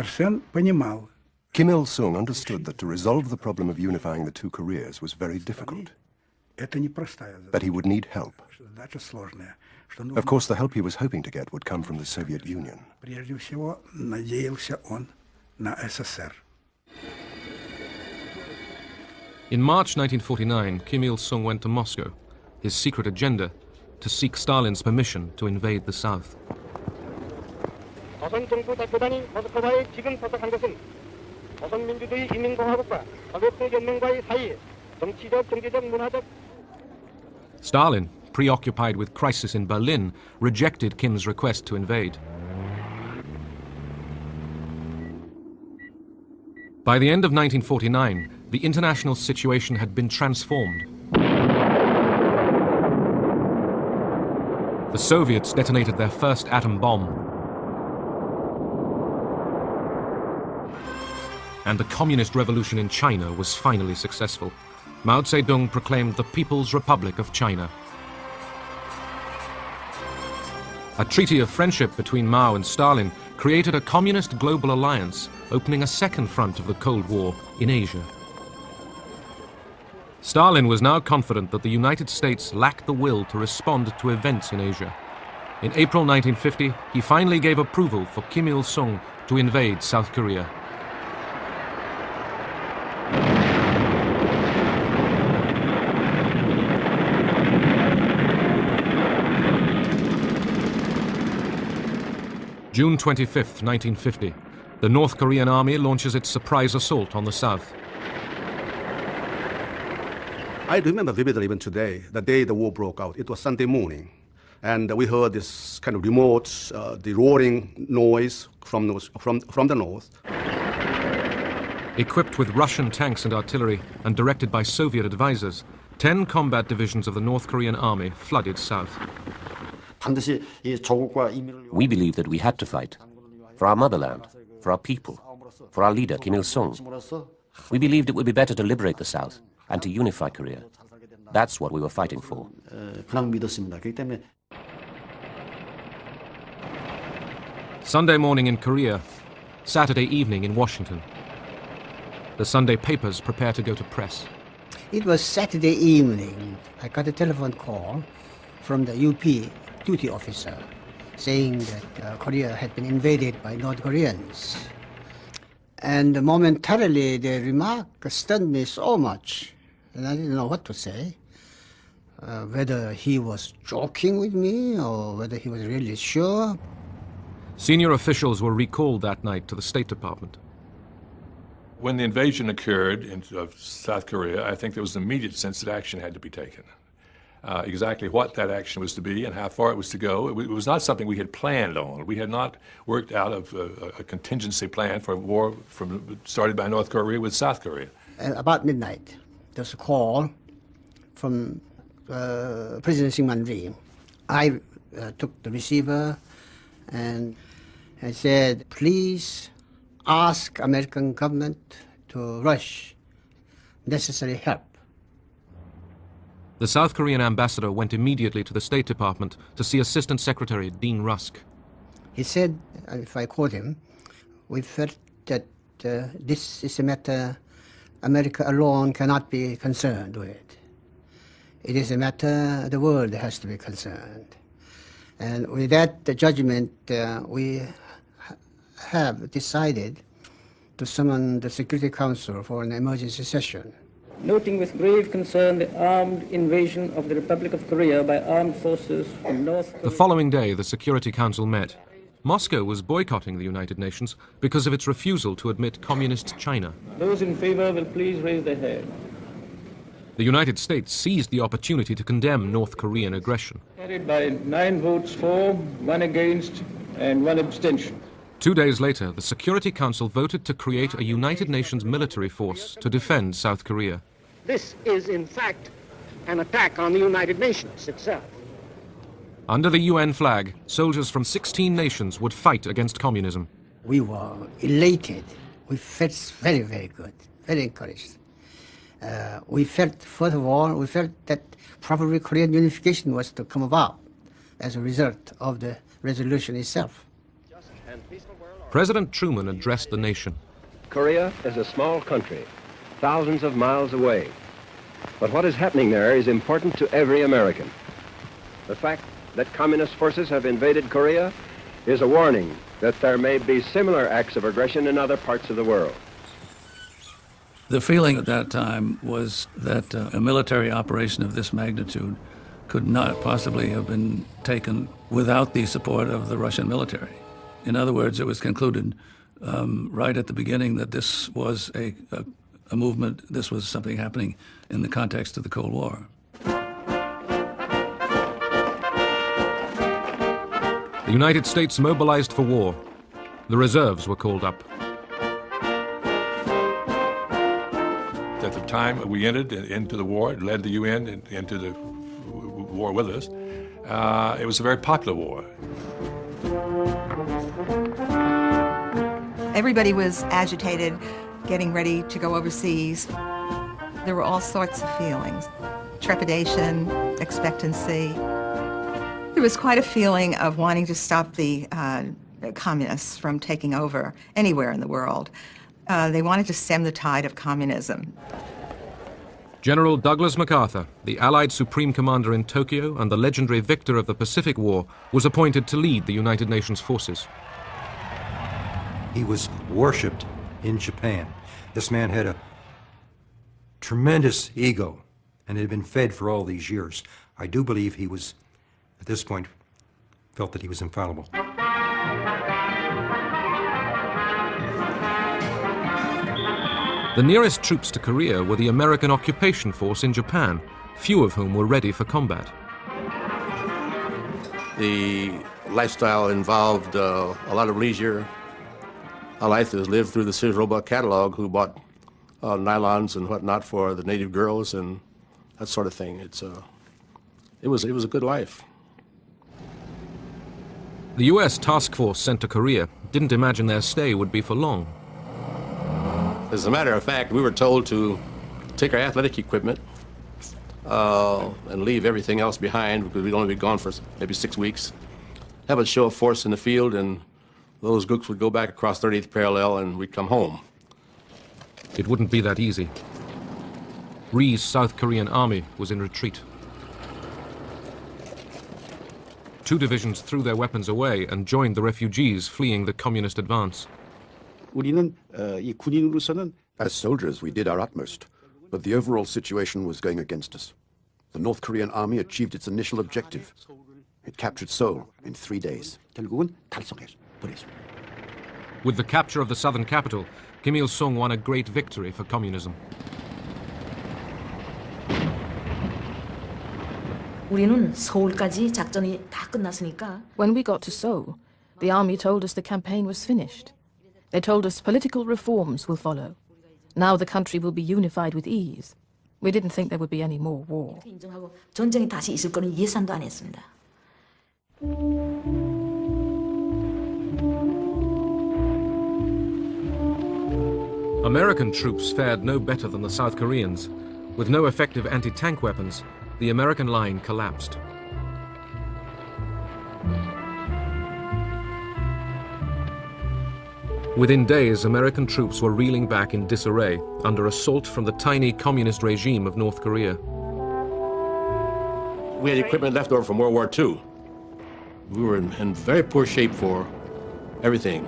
Il-sung understood that to resolve the problem of unifying the two Koreas was very difficult, that he would need help. Of course, the help he was hoping to get would come from the Soviet Union. In March 1949, Kim Il-sung went to Moscow, his secret agenda to seek Stalin's permission to invade the South. Stalin, preoccupied with crisis in Berlin, rejected Kim's request to invade. By the end of 1949, the international situation had been transformed. The Soviets detonated their first atom bomb. And the communist revolution in China was finally successful. Mao Zedong proclaimed the People's Republic of China. A treaty of friendship between Mao and Stalin created a communist global alliance, opening a second front of the Cold War in Asia. Stalin was now confident that the United States lacked the will to respond to events in Asia. In April 1950, he finally gave approval for Kim Il-sung to invade South Korea. June 25th, 1950, the North Korean army launches its surprise assault on the South. I remember vividly even today, the day the war broke out. It was Sunday morning, and we heard this kind of remote, the roaring noise from the north. Equipped with Russian tanks and artillery, and directed by Soviet advisors, 10 combat divisions of the North Korean army flooded south. We believed that we had to fight for our motherland, for our people, for our leader, Kim Il-sung. We believed it would be better to liberate the South and to unify Korea. That's what we were fighting for. Sunday morning in Korea, Saturday evening in Washington. The Sunday papers prepare to go to press. It was Saturday evening. I got a telephone call from the UP duty officer saying that Korea had been invaded by North Koreans. And momentarily the remark stunned me so much, and I didn't know what to say. Whether he was joking with me or whether he was really sure. Senior officials were recalled that night to the State Department. When the invasion occurred of South Korea, I think there was an immediate sense that action had to be taken. exactly what that action was to be and how far it was to go. It was not something we had planned on. We had not worked out of a contingency plan for a war started by North Korea with South Korea. About midnight, there was a call from President Syngman Rhee. I took the receiver and I said, please ask American government to rush necessary help. The South Korean ambassador went immediately to the State Department to see Assistant Secretary Dean Rusk. He said, if I quote him, we felt that this is a matter America alone cannot be concerned with. It is a matter the world has to be concerned. And with that judgment, we have decided to summon the Security Council for an emergency session. Noting with grave concern the armed invasion of the Republic of Korea by armed forces from North Korea. The following day, the Security Council met. Moscow was boycotting the United Nations because of its refusal to admit communist China. Those in favor will please raise their hand. The United States seized the opportunity to condemn North Korean aggression. Carried by 9 votes for, 1 against, and 1 abstention. 2 days later, the Security Council voted to create a United Nations military force to defend South Korea. This is, in fact, an attack on the United Nations itself. Under the UN flag, soldiers from 16 nations would fight against communism. We were elated. We felt very, very good, very encouraged. We felt, first of all, we felt that probably Korean unification was to come about as a result of the resolution itself. President Truman addressed the nation. Korea is a small country, thousands of miles away. But what is happening there is important to every American. The fact that communist forces have invaded Korea is a warning that there may be similar acts of aggression in other parts of the world. The feeling at that time was that a military operation of this magnitude could not possibly have been taken without the support of the Russian military. In other words, it was concluded right at the beginning that this was a movement, this was something happening in the context of the Cold War. The United States mobilized for war. The reserves were called up. At the time we entered into the war, led the UN into the war with us, it was a very popular war. Everybody was agitated, getting ready to go overseas. There were all sorts of feelings. Trepidation, expectancy. There was quite a feeling of wanting to stop the communists from taking over anywhere in the world. They wanted to stem the tide of communism. General Douglas MacArthur, the Allied Supreme Commander in Tokyo and the legendary victor of the Pacific War, was appointed to lead the United Nations forces. He was worshipped in Japan. This man had a tremendous ego, and it had been fed for all these years. I do believe he was, at this point, felt that he was infallible. The nearest troops to Korea were the American occupation force in Japan, few of whom were ready for combat. The lifestyle involved a lot of leisure. A life that was lived through the Sears Roebuck catalog, who bought nylons and whatnot for the native girls and that sort of thing. It was a good life. The U.S. task force sent to Korea didn't imagine their stay would be for long. As a matter of fact, we were told to take our athletic equipment and leave everything else behind because we'd only be gone for maybe 6 weeks. Have a show of force in the field, and those groups would go back across 30th parallel and we'd come home. It wouldn't be that easy. Rhee's South Korean army was in retreat. 2 divisions threw their weapons away and joined the refugees fleeing the communist advance. As soldiers, we did our utmost, but the overall situation was going against us. The North Korean army achieved its initial objective. It captured Seoul in 3 days. With the capture of the southern capital, Kim Il-sung won a great victory for communism. When we got to Seoul, the army told us the campaign was finished. They told us political reforms will follow. Now the country will be unified with ease. We didn't think there would be any more war. American troops fared no better than the South Koreans. With no effective anti-tank weapons, the American line collapsed. Within days, American troops were reeling back in disarray under assault from the tiny communist regime of North Korea. We had equipment left over from World War II. We were in very poor shape for everything.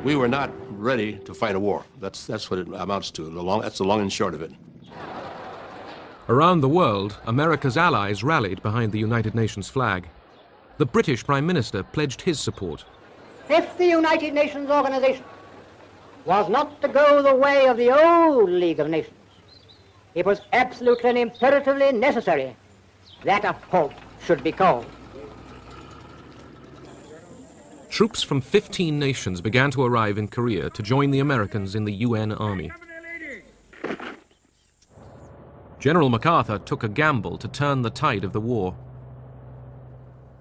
We were not ready to fight a war. That's what it amounts to. That's the long and short of it. Around the world, America's allies rallied behind the United Nations flag. The British Prime Minister pledged his support. If the United Nations organization was not to go the way of the old League of Nations, it was absolutely and imperatively necessary that a halt should be called. Troops from 15 nations began to arrive in Korea to join the Americans in the UN Army. General MacArthur took a gamble to turn the tide of the war.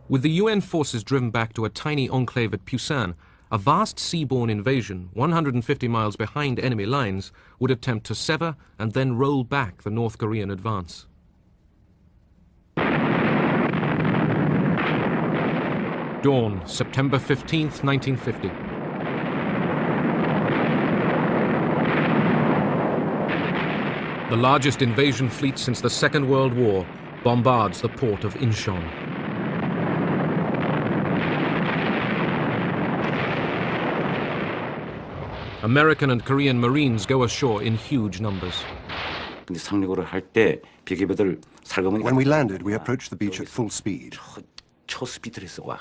With the UN forces driven back to a tiny enclave at Pusan, a vast seaborne invasion 150 miles behind enemy lines would attempt to sever and then roll back the North Korean advance. Dawn, September 15th, 1950. The largest invasion fleet since the Second World War bombards the port of Incheon. American and Korean Marines go ashore in huge numbers. When we landed, we approached the beach at full speed. The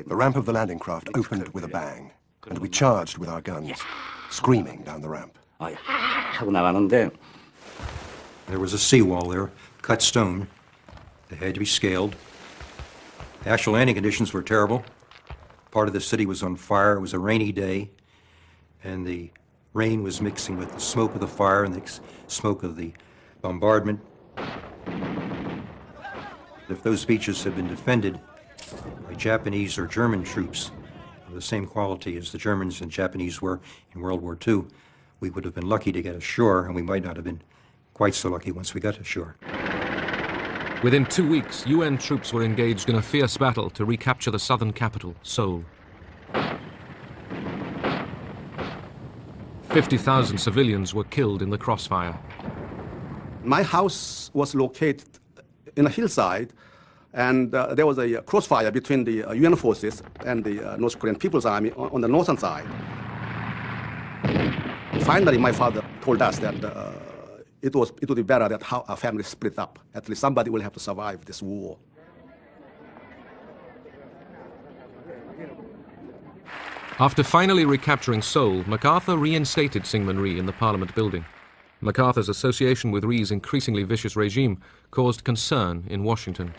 ramp of the landing craft opened with a bang, and we charged with our guns, screaming down the ramp. There was a seawall there, cut stone. They had to be scaled. The actual landing conditions were terrible. Part of the city was on fire. It was a rainy day, and the rain was mixing with the smoke of the fire and the smoke of the bombardment. If those beaches had been defended by Japanese or German troops of the same quality as the Germans and Japanese were in World War II, we would have been lucky to get ashore, and we might not have been quite so lucky once we got ashore. Within 2 weeks, UN troops were engaged in a fierce battle to recapture the southern capital, Seoul. 50,000 civilians were killed in the crossfire. My house was located in a hillside, and there was a crossfire between the UN forces and the North Korean People's Army on the northern side. Finally, my father told us that it would be better that our family split up. At least somebody will have to survive this war. After finally recapturing Seoul, MacArthur reinstated Syngman Rhee in the Parliament building. MacArthur's association with Rhee's increasingly vicious regime caused concern in Washington.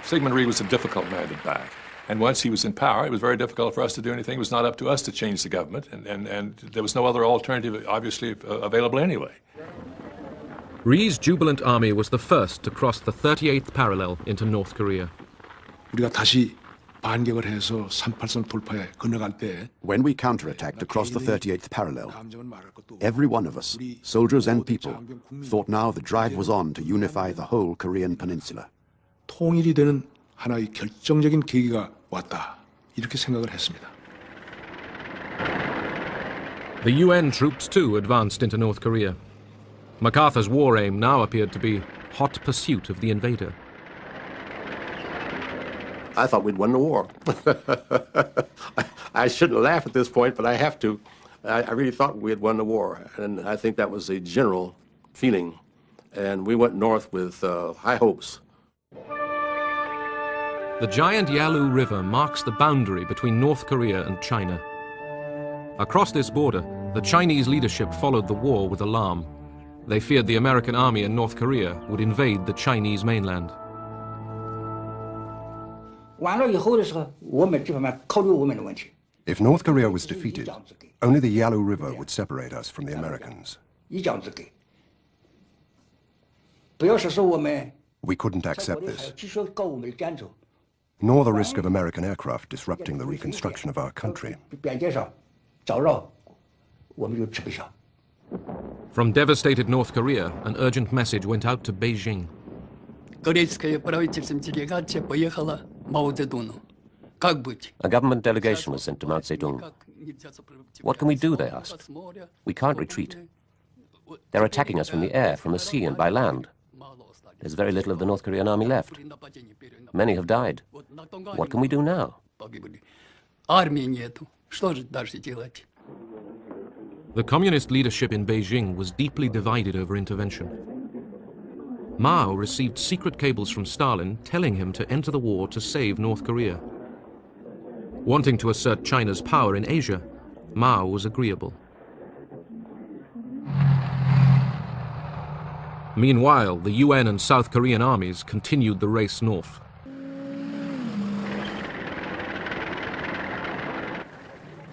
Syngman Rhee was a difficult man to back. And once he was in power, it was very difficult for us to do anything. It was not up to us to change the government, and there was no other alternative, obviously, available anyway. Rhee's jubilant army was the first to cross the 38th parallel into North Korea. When we counterattacked across the 38th parallel, every one of us, soldiers and people, thought now the drive was on to unify the whole Korean peninsula. 통일이 되는 하나의 결정적인 계기가 왔다. 이렇게 생각을 했습니다. The UN troops too advanced into North Korea. MacArthur's war aim now appeared to be hot pursuit of the invader. I thought we'd won the war. I shouldn't laugh at this point, but I have to. I really thought we had won the war, and I think that was a general feeling. And we went north with high hopes. The giant Yalu River marks the boundary between North Korea and China. Across this border, the Chinese leadership followed the war with alarm. They feared the American army in North Korea would invade the Chinese mainland. If North Korea was defeated, only the Yalu River would separate us from the Americans. We couldn't accept this, nor the risk of American aircraft disrupting the reconstruction of our country. From devastated North Korea, an urgent message went out to Beijing. A government delegation was sent to Mao Zedong. What can we do, they asked. We can't retreat. They're attacking us from the air, from the sea, and by land. There's very little of the North Korean army left. Many have died. What can we do now? The communist leadership in Beijing was deeply divided over intervention. Mao received secret cables from Stalin telling him to enter the war to save North Korea. Wanting to assert China's power in Asia, Mao was agreeable. Meanwhile, the UN and South Korean armies continued the race north.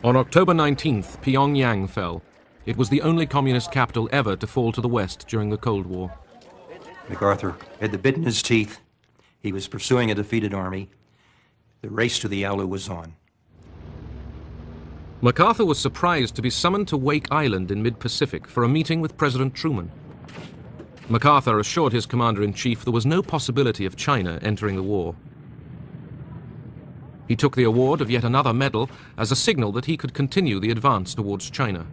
On October 19th, Pyongyang fell. It was the only communist capital ever to fall to the West during the Cold War. MacArthur had the bit in his teeth. He was pursuing a defeated army. The race to the Yalu was on. MacArthur was surprised to be summoned to Wake Island in mid-Pacific for a meeting with President Truman. MacArthur assured his commander-in-chief there was no possibility of China entering the war. He took the award of yet another medal as a signal that he could continue the advance towards China.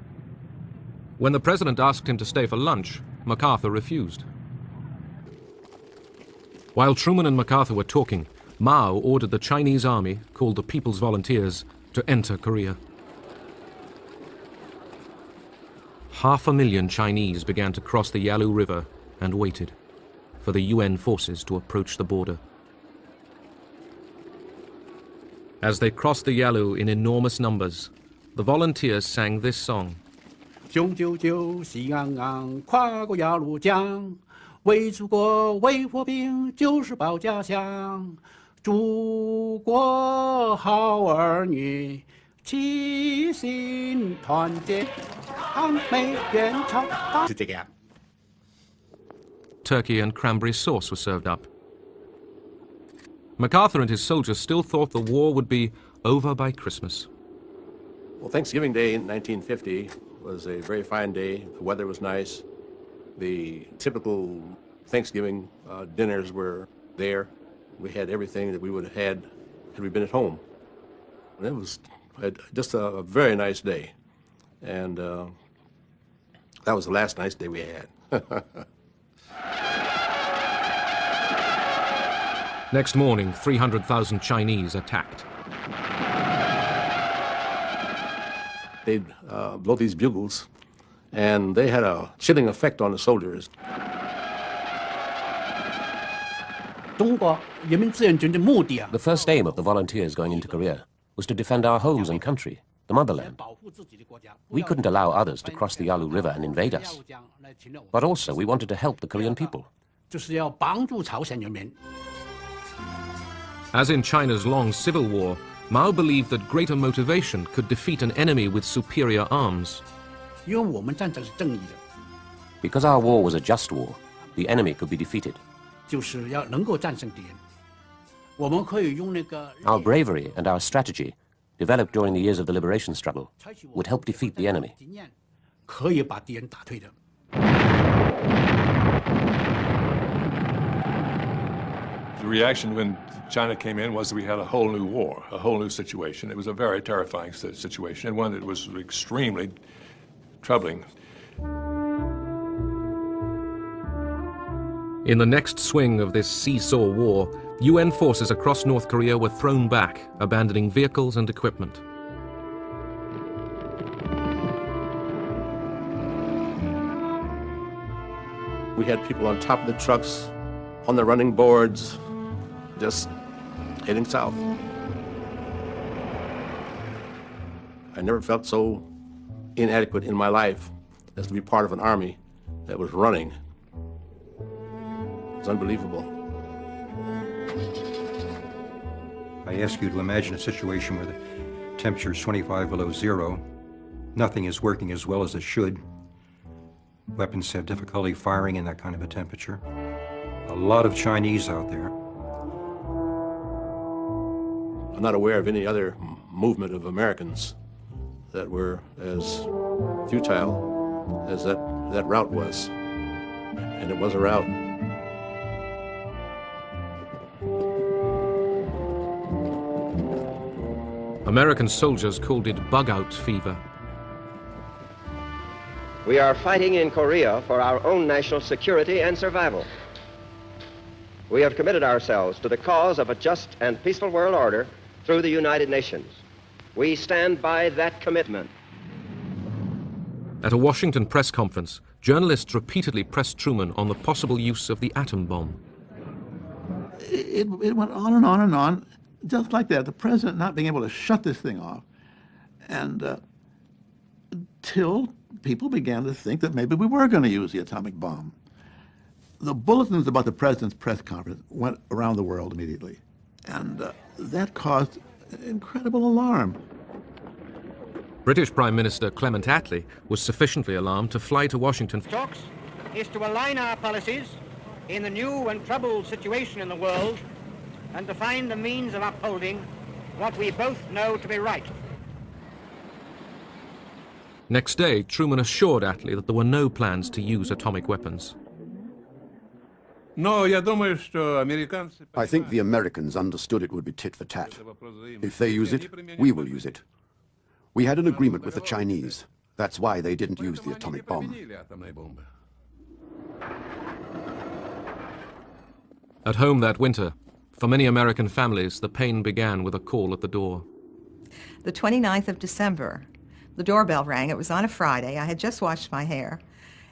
When the president asked him to stay for lunch, MacArthur refused. While Truman and MacArthur were talking, Mao ordered the Chinese army, called the People's Volunteers, to enter Korea. 500,000 Chinese began to cross the Yalu River and waited for the UN forces to approach the border. As they crossed the Yalu in enormous numbers, the volunteers sang this song. 雄赳赳，喜昂昂，跨过鸭绿江，为祖国，为国兵，就是保家乡。祖国好儿女，齐心团结，抗美援朝。Turkey and cranberry sauce were served up. MacArthur and his soldiers still thought the war would be over by Christmas. Well, Thanksgiving Day in 1950 was a very fine day. The weather was nice. The typical Thanksgiving dinners were there. We had everything that we would have had we been at home. And it was just a very nice day. And that was the last nice day we had. Next morning, 300,000 Chinese attacked. They'd blow these bugles, and they had a chilling effect on the soldiers. The first aim of the volunteers going into Korea was to defend our homes and country, the motherland. We couldn't allow others to cross the Yalu River and invade us. But also, we wanted to help the Korean people. As in China's long civil war, Mao believed that greater motivation could defeat an enemy with superior arms. Because our war was a just war, the enemy could be defeated. Our bravery and our strategy, developed during the years of the liberation struggle, would help defeat the enemy. The reaction when China came in was that we had a whole new war, a whole new situation. It was a very terrifying situation, and one that was extremely troubling. In the next swing of this seesaw war, UN forces across North Korea were thrown back, abandoning vehicles and equipment. We had people on top of the trucks, on the running boards, just heading south. I never felt so inadequate in my life as to be part of an army that was running. It's unbelievable. I ask you to imagine a situation where the temperature is 25 below zero. Nothing is working as well as it should. Weapons have difficulty firing in that kind of a temperature. A lot of Chinese out there. I'm not aware of any other movement of Americans that were as futile as that rout was. And it was a rout. American soldiers called it bug-out fever. We are fighting in Korea for our own national security and survival. We have committed ourselves to the cause of a just and peaceful world order through the United Nations. We stand by that commitment. At a Washington press conference, journalists repeatedly pressed Truman on the possible use of the atom bomb. It went on and on and on, just like that. The president not being able to shut this thing off. And until people began to think that maybe we were going to use the atomic bomb. The bulletins about the president's press conference went around the world immediately. And that caused incredible alarm. British Prime Minister Clement Attlee was sufficiently alarmed to fly to Washington. Talks is to align our policies in the new and troubled situation in the world and to find the means of upholding what we both know to be right. Next day, Truman assured Attlee that there were no plans to use atomic weapons. I think the Americans understood it would be tit for tat. If they use it, we will use it. We had an agreement with the Chinese. That's why they didn't use the atomic bomb. At home that winter, for many American families, the pain began with a call at the door. The 29th of December, the doorbell rang. It was on a Friday. I had just washed my hair.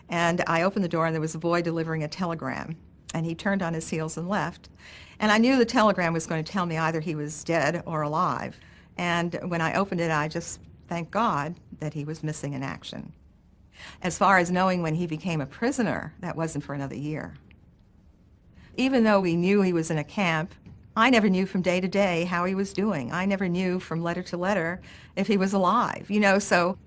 And I opened the door, and there was a boy delivering a telegram. And he turned on his heels and left. And I knew the telegram was going to tell me either he was dead or alive. And when I opened it, I just thanked God that he was missing in action. As far as knowing when he became a prisoner, that wasn't for another year. Even though we knew he was in a camp, I never knew from day to day how he was doing. I never knew from letter to letter if he was alive, so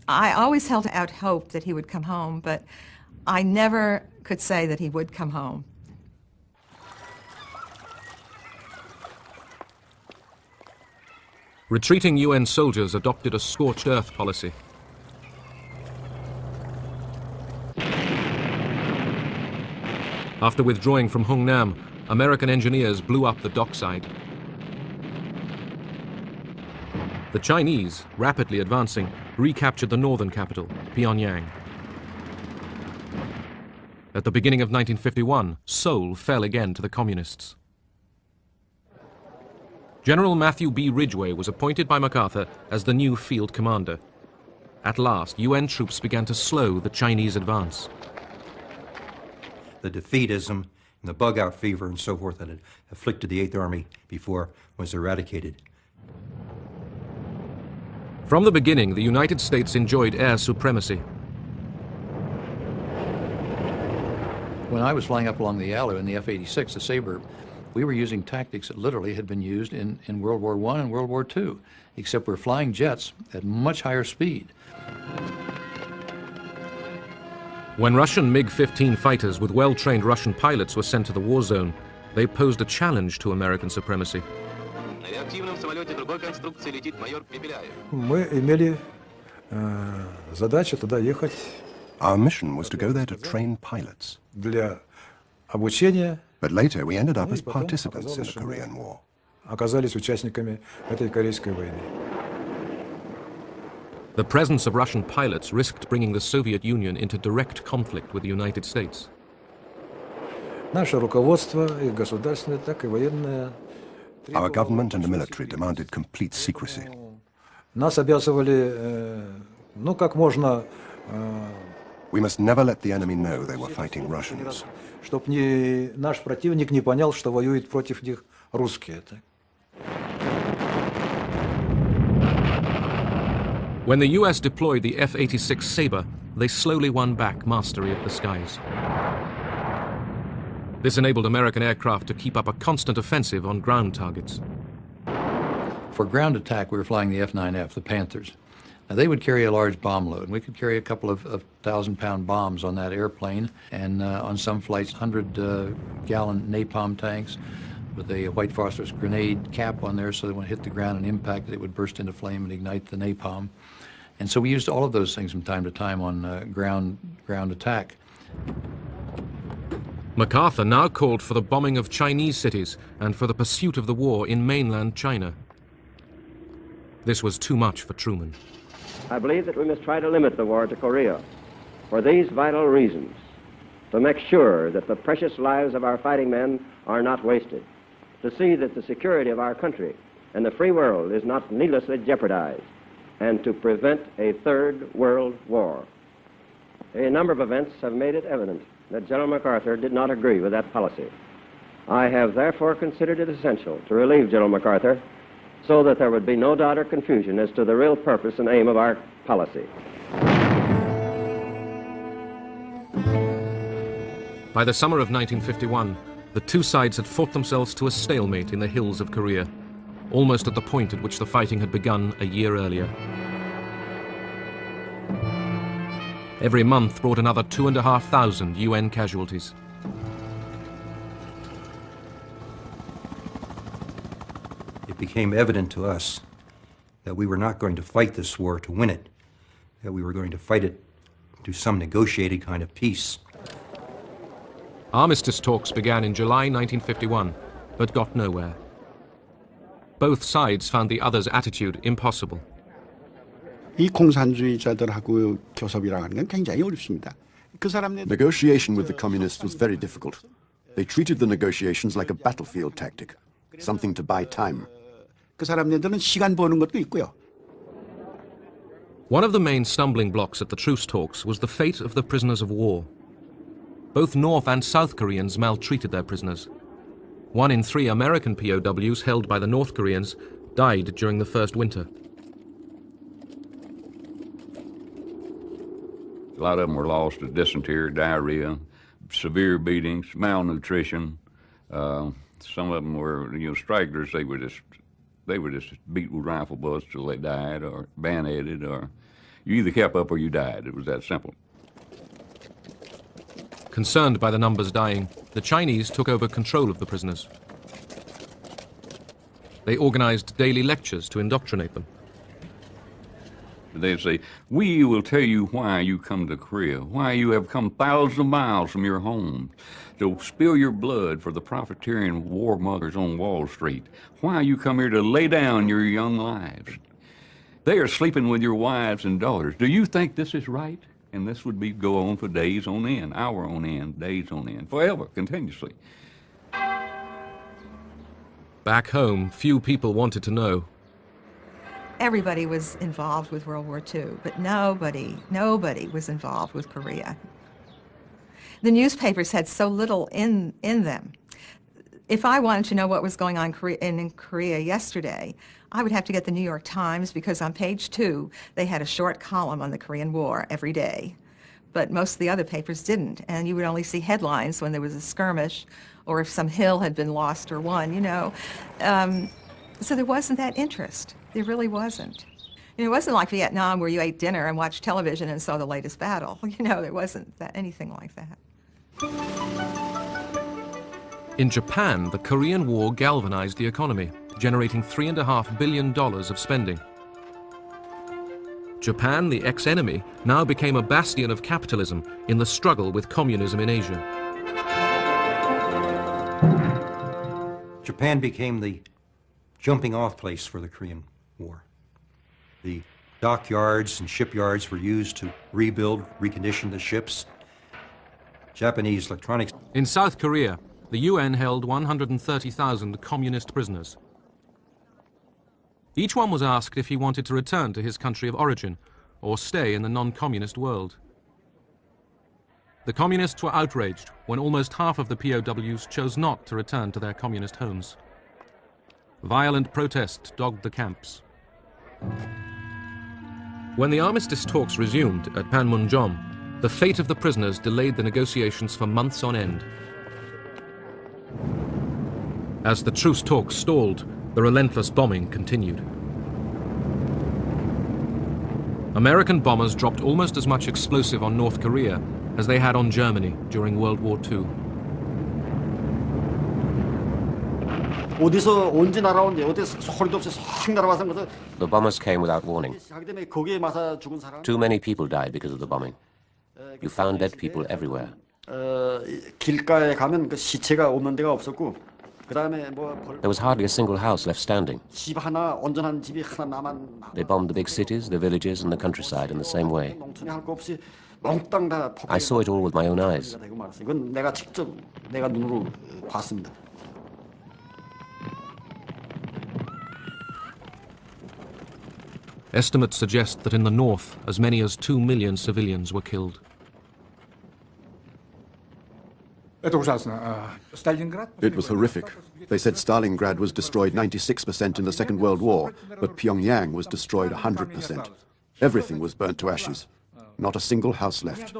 I always held out hope that he would come home, but I never could say that he would come home. Retreating UN soldiers adopted a scorched earth policy. After withdrawing from Hungnam, American engineers blew up the dockside. The Chinese, rapidly advancing, recaptured the northern capital, Pyongyang. At the beginning of 1951, Seoul fell again to the communists. General Matthew B. Ridgway was appointed by MacArthur as the new field commander. At last, UN troops began to slow the Chinese advance. The defeatism and the bug-out fever and so forth that had afflicted the 8th Army before was eradicated. From the beginning, the United States enjoyed air supremacy. When I was flying up along the Yalu in the F-86, the Sabre, we were using tactics that literally had been used in World War I and World War II, except we're flying jets at much higher speed. When Russian MiG-15 fighters with well-trained Russian pilots were sent to the war zone, they posed a challenge to American supremacy. Our mission was to go there to train pilots. But later we ended up as participants in the Korean War. The presence of Russian pilots risked bringing the Soviet Union into direct conflict with the United States. Our government and the military demanded complete secrecy. We must never let the enemy know they were fighting Russians. When the US deployed the F-86 Sabre, they slowly won back mastery of the skies. This enabled American aircraft to keep up a constant offensive on ground targets. For ground attack, we were flying the F-9F, the Panthers. Now, they would carry a large bomb load. We could carry a couple of 1,000-pound bombs on that airplane, and on some flights, 100-gallon napalm tanks with a white phosphorus grenade cap on there so that when it hit the ground and impacted, it would burst into flame and ignite the napalm. And so we used all of those things from time to time on ground attack. MacArthur now called for the bombing of Chinese cities and for the pursuit of the war in mainland China. This was too much for Truman. I believe that we must try to limit the war to Korea for these vital reasons: to make sure that the precious lives of our fighting men are not wasted, to see that the security of our country and the free world is not needlessly jeopardized, and to prevent a third world war. A number of events have made it evident that General MacArthur did not agree with that policy. I have therefore considered it essential to relieve General MacArthur so that there would be no doubt or confusion as to the real purpose and aim of our policy. By the summer of 1951, the two sides had fought themselves to a stalemate in the hills of Korea, almost at the point at which the fighting had begun a year earlier. Every month brought another 2,500 UN casualties. It became evident to us that we were not going to fight this war to win it, that we were going to fight it to some negotiated kind of peace. Armistice talks began in July 1951, but got nowhere. Both sides found the other's attitude impossible. 이 공산주의자들하고 교섭이라는 건 굉장히 어렵습니다. 그 사람들 Negotiation with the communists was very difficult. They treated the negotiations like a battlefield tactic, something to buy time. 그 사람들은 시간 버는 것도 있고요. One of the main stumbling blocks at the truce talks was the fate of the prisoners of war. Both North and South Koreans maltreated their prisoners. 1 in 3 American POWs held by the North Koreans died during the first winter. A lot of them were lost to dysentery, diarrhea, severe beatings, malnutrition. Some of them were, stragglers. They were just beat with rifle bullets till they died, or bayoneted, or you either kept up or you died. It was that simple. Concerned by the numbers dying, the Chinese took over control of the prisoners. They organized daily lectures to indoctrinate them. They'd say, "We will tell you why you come to Korea, why you have come thousands of miles from your homes to spill your blood for the profiteering warmongers on Wall Street, why you come here to lay down your young lives. They are sleeping with your wives and daughters. Do you think this is right?" And this would go on for days on end, hour on end, days on end, forever, continuously. Back home, few people wanted to know. Everybody was involved with World War II, but nobody was involved with Korea. The newspapers had so little in them. If I wanted to know what was going on in Korea yesterday, I would have to get the New York Times, because on page 2, they had a short column on the Korean War every day. But most of the other papers didn't, and you would only see headlines when there was a skirmish or if some hill had been lost or won, So there wasn't that interest. There really wasn't. It wasn't like Vietnam where you ate dinner and watched television and saw the latest battle. There wasn't anything like that. In Japan, the Korean War galvanized the economy, generating $3.5 billion of spending. Japan, the ex-enemy, now became a bastion of capitalism in the struggle with communism in Asia. Japan became the jumping-off place for the Korean War. The dockyards and shipyards were used to rebuild, recondition the ships. Japanese electronics. In South Korea, the UN held 130,000 communist prisoners. Each one was asked if he wanted to return to his country of origin or stay in the non-communist world. The communists were outraged when almost half of the POWs chose not to return to their communist homes. Violent protest dogged the camps. When the armistice talks resumed at Panmunjom, The fate of the prisoners delayed the negotiations for months on end. As the truce talks stalled, the relentless bombing continued. American bombers dropped almost as much explosive on North Korea as they had on Germany during World War II. The bombers came without warning. Too many people died because of the bombing. You found dead people everywhere. 길가에 가면 그 시체가 없는 데가 없었고 There was hardly a single house left standing. 집 하나 온전한 집이 하나 남은 They bombed the big cities, the villages, and the countryside in the same way. 농촌에 할 거 없이 몽땅 다 I saw it all with my own eyes. 이건 내가 직접 내가 눈으로 봤습니다. Estimates suggest that in the north, as many as 2 million civilians were killed. It was horrific. They said Stalingrad was destroyed 96% in the Second World War, but Pyongyang was destroyed 100%. Everything was burnt to ashes. Not a single house left.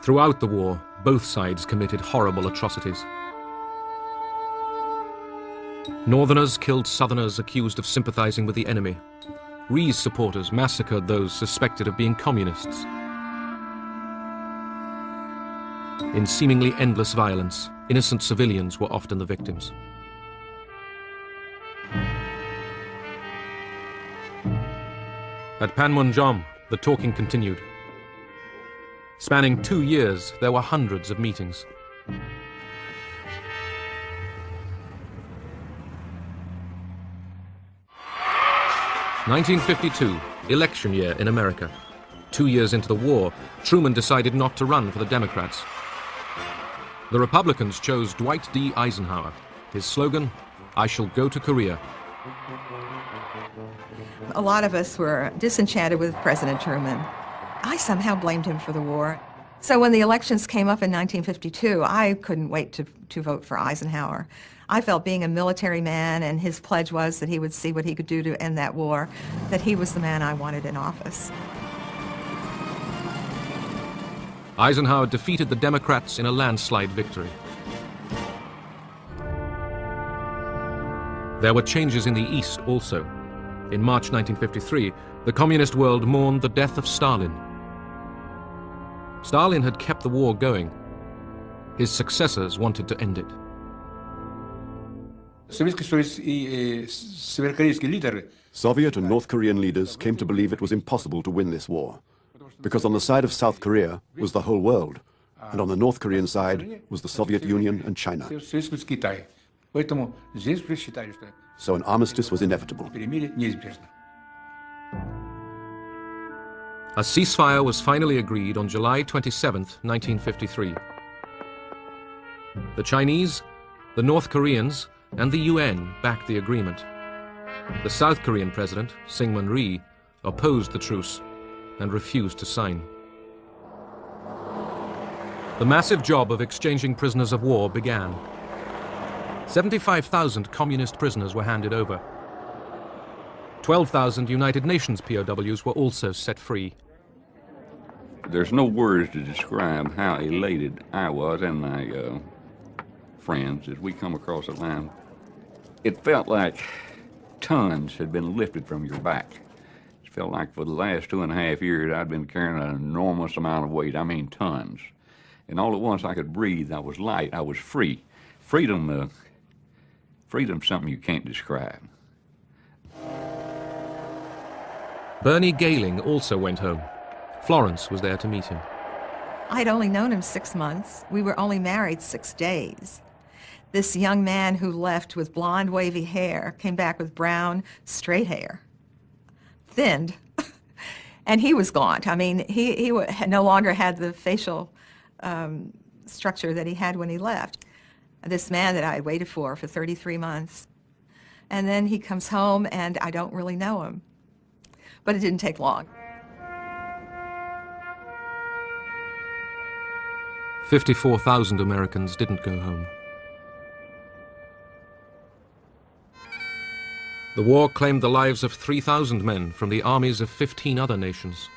Throughout the war, both sides committed horrible atrocities. Northerners killed Southerners accused of sympathizing with the enemy. Rhee's supporters massacred those suspected of being communists. In seemingly endless violence, innocent civilians were often the victims. At Panmunjom, the talking continued. Spanning 2 years, there were hundreds of meetings. (1952), election year in America. 2 years into the war, Truman decided not to run for the Democrats. The Republicans chose Dwight D. Eisenhower. His slogan, "I shall go to Korea." A lot of us were disenchanted with President Truman. I somehow blamed him for the war. So when the elections came up in 1952, I couldn't wait to vote for Eisenhower. I felt, being a military man, and his pledge was that he would see what he could do to end that war, that he was the man I wanted in office. Eisenhower defeated the Democrats in a landslide victory. There were changes in the East also. In March 1953, the communist world mourned the death of Stalin. Stalin had kept the war going. His successors wanted to end it. Soviet and North Korean leaders came to believe it was impossible to win this war, because on the side of South Korea was the whole world, and on the North Korean side was the Soviet Union and China. So an armistice was inevitable. A ceasefire was finally agreed on July 27, 1953. The Chinese, the North Koreans, and the UN backed the agreement. The South Korean president, Syngman Rhee, opposed the truce and refused to sign. The massive job of exchanging prisoners of war began. 75,000 communist prisoners were handed over. 12,000 United Nations POWs were also set free. There's no words to describe how elated I was and my friends as we come across the line. It felt like tons had been lifted from your back. It felt like for the last 2.5 years I'd been carrying an enormous amount of weight, I mean tons. And all at once I could breathe, I was light, I was free. Freedom's something you can't describe. Bernie Gailing also went home. Florence was there to meet him. I'd only known him 6 months. We were only married 6 days. This young man who left with blonde, wavy hair came back with brown, straight hair, thinned, and he was gaunt. I mean, he no longer had the facial structure that he had when he left. This man that I waited for 33 months. And then he comes home, and I don't really know him. But it didn't take long. 54,000 Americans didn't go home. The war claimed the lives of 3,000 men from the armies of 15 other nations.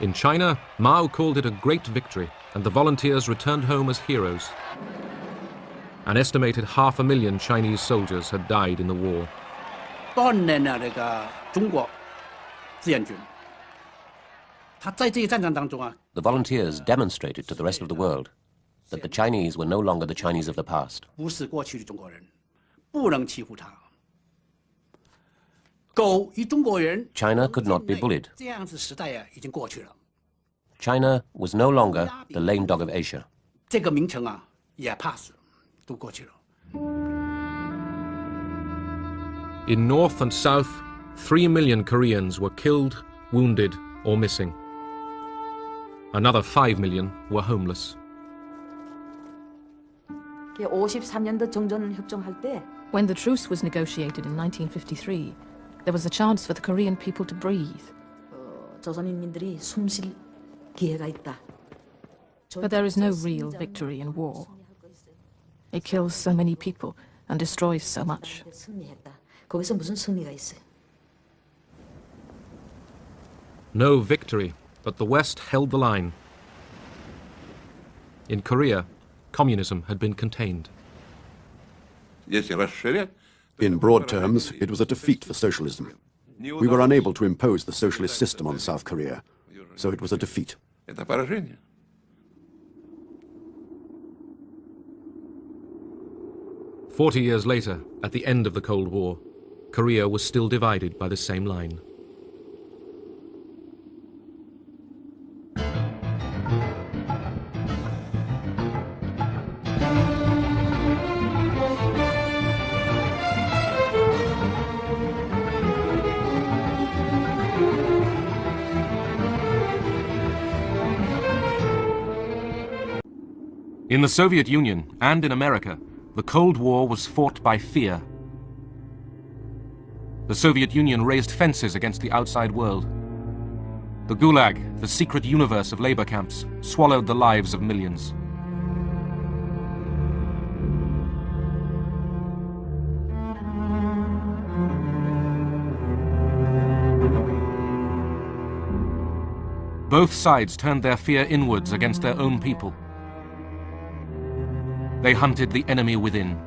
In China, Mao called it a great victory, and the volunteers returned home as heroes. An estimated 500,000 Chinese soldiers had died in the war. The volunteers demonstrated to the rest of the world that the Chinese were no longer the Chinese of the past. China could not be bullied. China was no longer the lame dog of Asia. In North and South, 3 million Koreans were killed, wounded, or missing. Another 5 million were homeless. When the truce was negotiated in 1953, there was a chance for the Korean people to breathe. But there is no real victory in war. It kills so many people and destroys so much. No victory, but the West held the line. In Korea, communism had been contained. In broad terms, it was a defeat for socialism. We were unable to impose the socialist system on South Korea, so it was a defeat. 40 years later, at the end of the Cold War, Korea was still divided by the same line. In the Soviet Union and in America, the Cold War was fought by fear. The Soviet Union raised fences against the outside world. The Gulag, the secret universe of labor camps, swallowed the lives of millions. Both sides turned their fear inwards against their own people. They hunted the enemy within.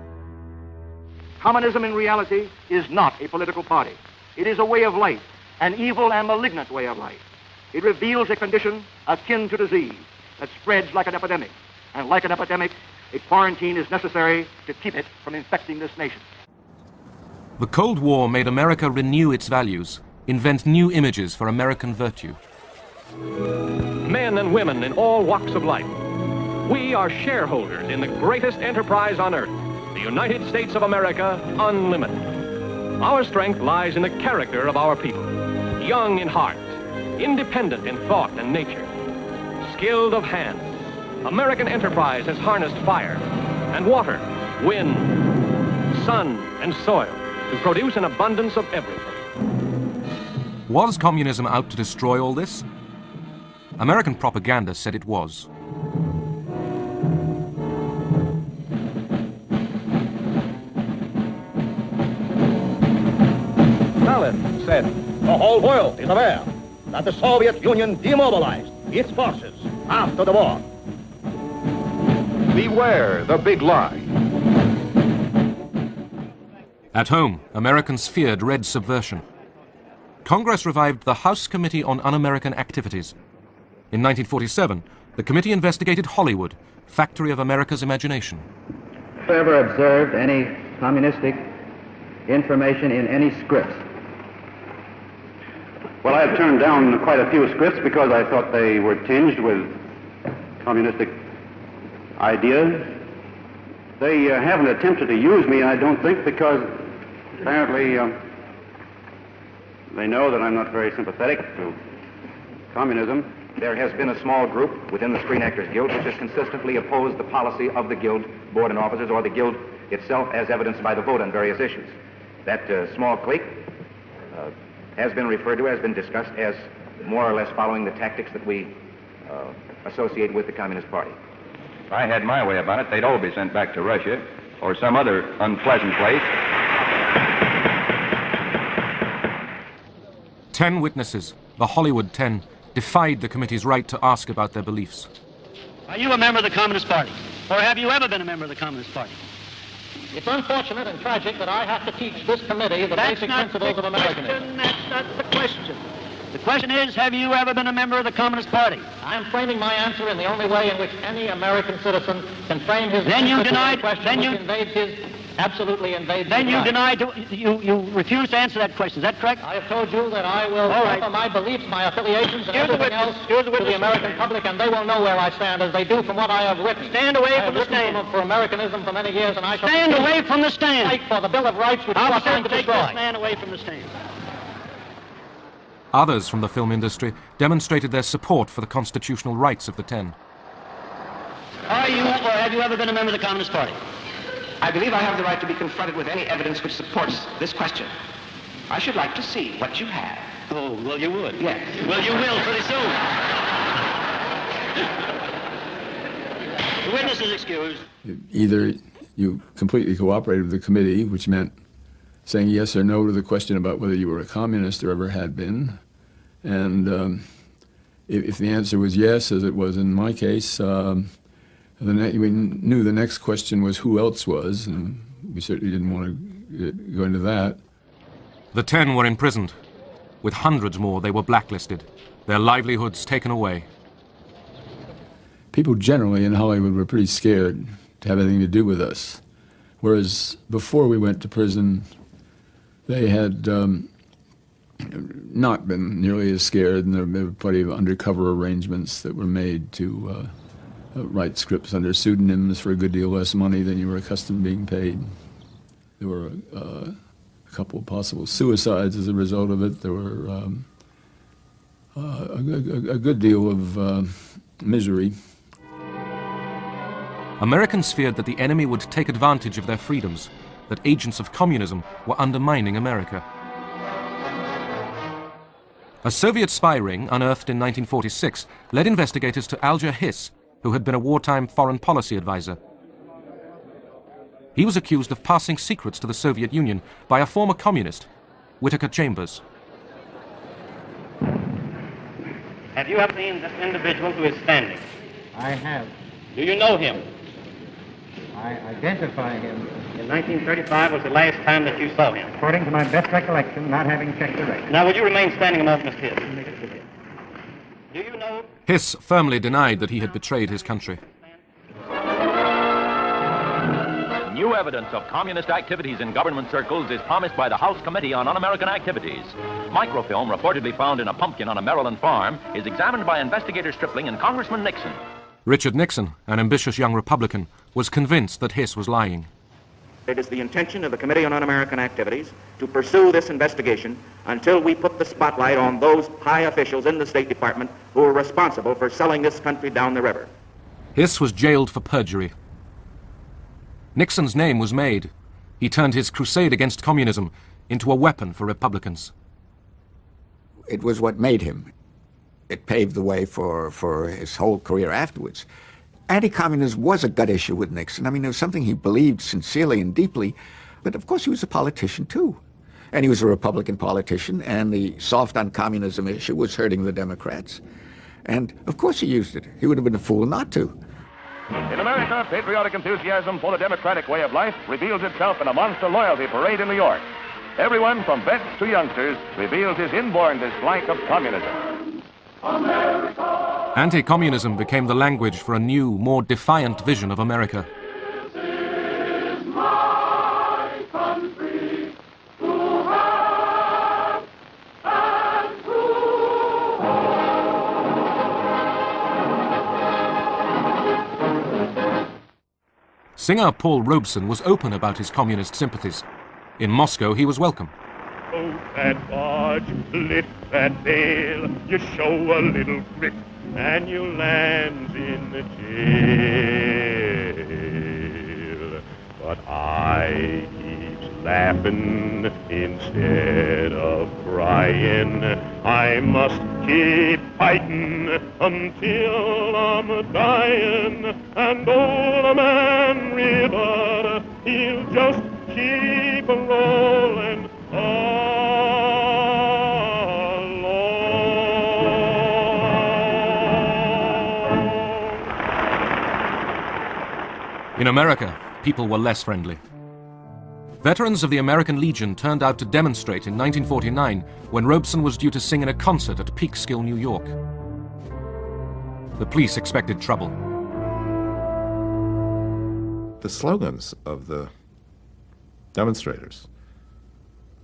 Communism in reality is not a political party. It is a way of life, an evil and malignant way of life. It reveals a condition akin to disease that spreads like an epidemic. And like an epidemic, a quarantine is necessary to keep it from infecting this nation. The Cold War made America renew its values, invent new images for American virtue. Men and women in all walks of life, we are shareholders in the greatest enterprise on earth, the United States of America, unlimited. Our strength lies in the character of our people, young in heart, independent in thought and nature, skilled of hand. American enterprise has harnessed fire and water, wind, sun, and soil to produce an abundance of everything. Was communism out to destroy all this? American propaganda said it was. Stalin said, the whole world is aware that the Soviet Union demobilized its forces after the war. Beware the big lie. At home, Americans feared red subversion. Congress revived the House Committee on Un-American Activities. In 1947, the committee investigated Hollywood, factory of America's imagination. Have you ever observed any communistic information in any scripts? Well, I have turned down quite a few scripts because I thought they were tinged with communistic ideas. They haven't attempted to use me, I don't think, because apparently they know that I'm not very sympathetic to communism. There has been a small group within the Screen Actors Guild which has consistently opposed the policy of the Guild board and officers or the Guild itself as evidenced by the vote on various issues. That small clique has been referred to, has been discussed as more or less following the tactics that we associate with the Communist Party. If I had my way about it, they'd all be sent back to Russia or some other unpleasant place. 10 witnesses, the Hollywood 10, defied the committee's right to ask about their beliefs. Are you a member of the Communist Party? Or have you ever been a member of the Communist Party? It's unfortunate and tragic that I have to teach this committee the basic principles of Americanism. That's not the question. The question is, have you ever been a member of the Communist Party? I am framing my answer in the only way in which any American citizen can frame his Then you answer to denied. a question Then you which invades his, absolutely invades Then his you right. denied. You refused to answer that question. Is that correct? I have told you that I will All right. offer my beliefs, my affiliations, and Here's the everything witness. else Here's the to the witness. American public, and they will know where I stand, as they do from what I have written. Stand away I have from the written stand. for Americanism for many years, and I shall Stand away from the stand. fight for the Bill of Rights, which you I'll are trying to take destroy. this man away from the stand. Others from the film industry demonstrated their support for the constitutional rights of the 10. Are you or have you ever been a member of the Communist Party? I believe I have the right to be confronted with any evidence which supports this question. I should like to see what you have. Oh, well, you would. Yes. Well, you will pretty soon. The witness is excused. Either you completely cooperated with the committee, which meant saying yes or no to the question about whether you were a communist or ever had been. And if the answer was yes, as it was in my case, we knew the next question was who else was, and we certainly didn't want to go into that. The 10 were imprisoned. With hundreds more, they were blacklisted, their livelihoods taken away. People generally in Hollywood were pretty scared to have anything to do with us, whereas before we went to prison, they had not been nearly as scared, and there were plenty of undercover arrangements that were made to write scripts under pseudonyms for a good deal less money than you were accustomed to being paid. There were a couple of possible suicides as a result of it. There were a good deal of misery. Americans feared that the enemy would take advantage of their freedoms, that agents of communism were undermining America. A Soviet spy ring unearthed in 1946 led investigators to Alger Hiss, who had been a wartime foreign policy advisor. He was accused of passing secrets to the Soviet Union by a former communist, Whittaker Chambers. Have you ever seen this individual who is standing? I have. Do you know him? I identify him. In 1935 was the last time that you saw him. According to my best recollection, not having checked the record. Now, will you remain standing a moment, Mr. Hiss? Do you know? Hiss firmly denied that he had betrayed his country. New evidence of communist activities in government circles is promised by the House Committee on Un-American Activities. Microfilm reportedly found in a pumpkin on a Maryland farm is examined by investigator Stripling and Congressman Nixon. Richard Nixon, an ambitious young Republican, was convinced that Hiss was lying. It is the intention of the Committee on Un-American Activities to pursue this investigation until we put the spotlight on those high officials in the State Department who are responsible for selling this country down the river. Hiss was jailed for perjury. Nixon's name was made. He turned his crusade against communism into a weapon for Republicans. It was what made him. It paved the way for his whole career afterwards. Anti-communism was a gut issue with Nixon. I mean, it was something he believed sincerely and deeply, but of course he was a politician too. And he was a Republican politician, and the soft on communism issue was hurting the Democrats. And of course he used it. He would have been a fool not to. In America, patriotic enthusiasm for the democratic way of life reveals itself in a monster loyalty parade in New York. Everyone from vets to youngsters reveals his inborn dislike of communism. Anti-communism became the language for a new, more defiant vision of America. This is my country, who have and who Singer Paul Robeson was open about his communist sympathies. In Moscow, he was welcome. Float that barge, lift that sail, you show a little grit, and you land in the jail. But I keeps laughing instead of crying. I must keep fighting until I'm dying, and old man River he'll just keep rolling In America, people were less friendly. Veterans of the American Legion turned out to demonstrate in 1949 when Robeson was due to sing in a concert at Peekskill, New York. The police expected trouble. The slogans of the demonstrators,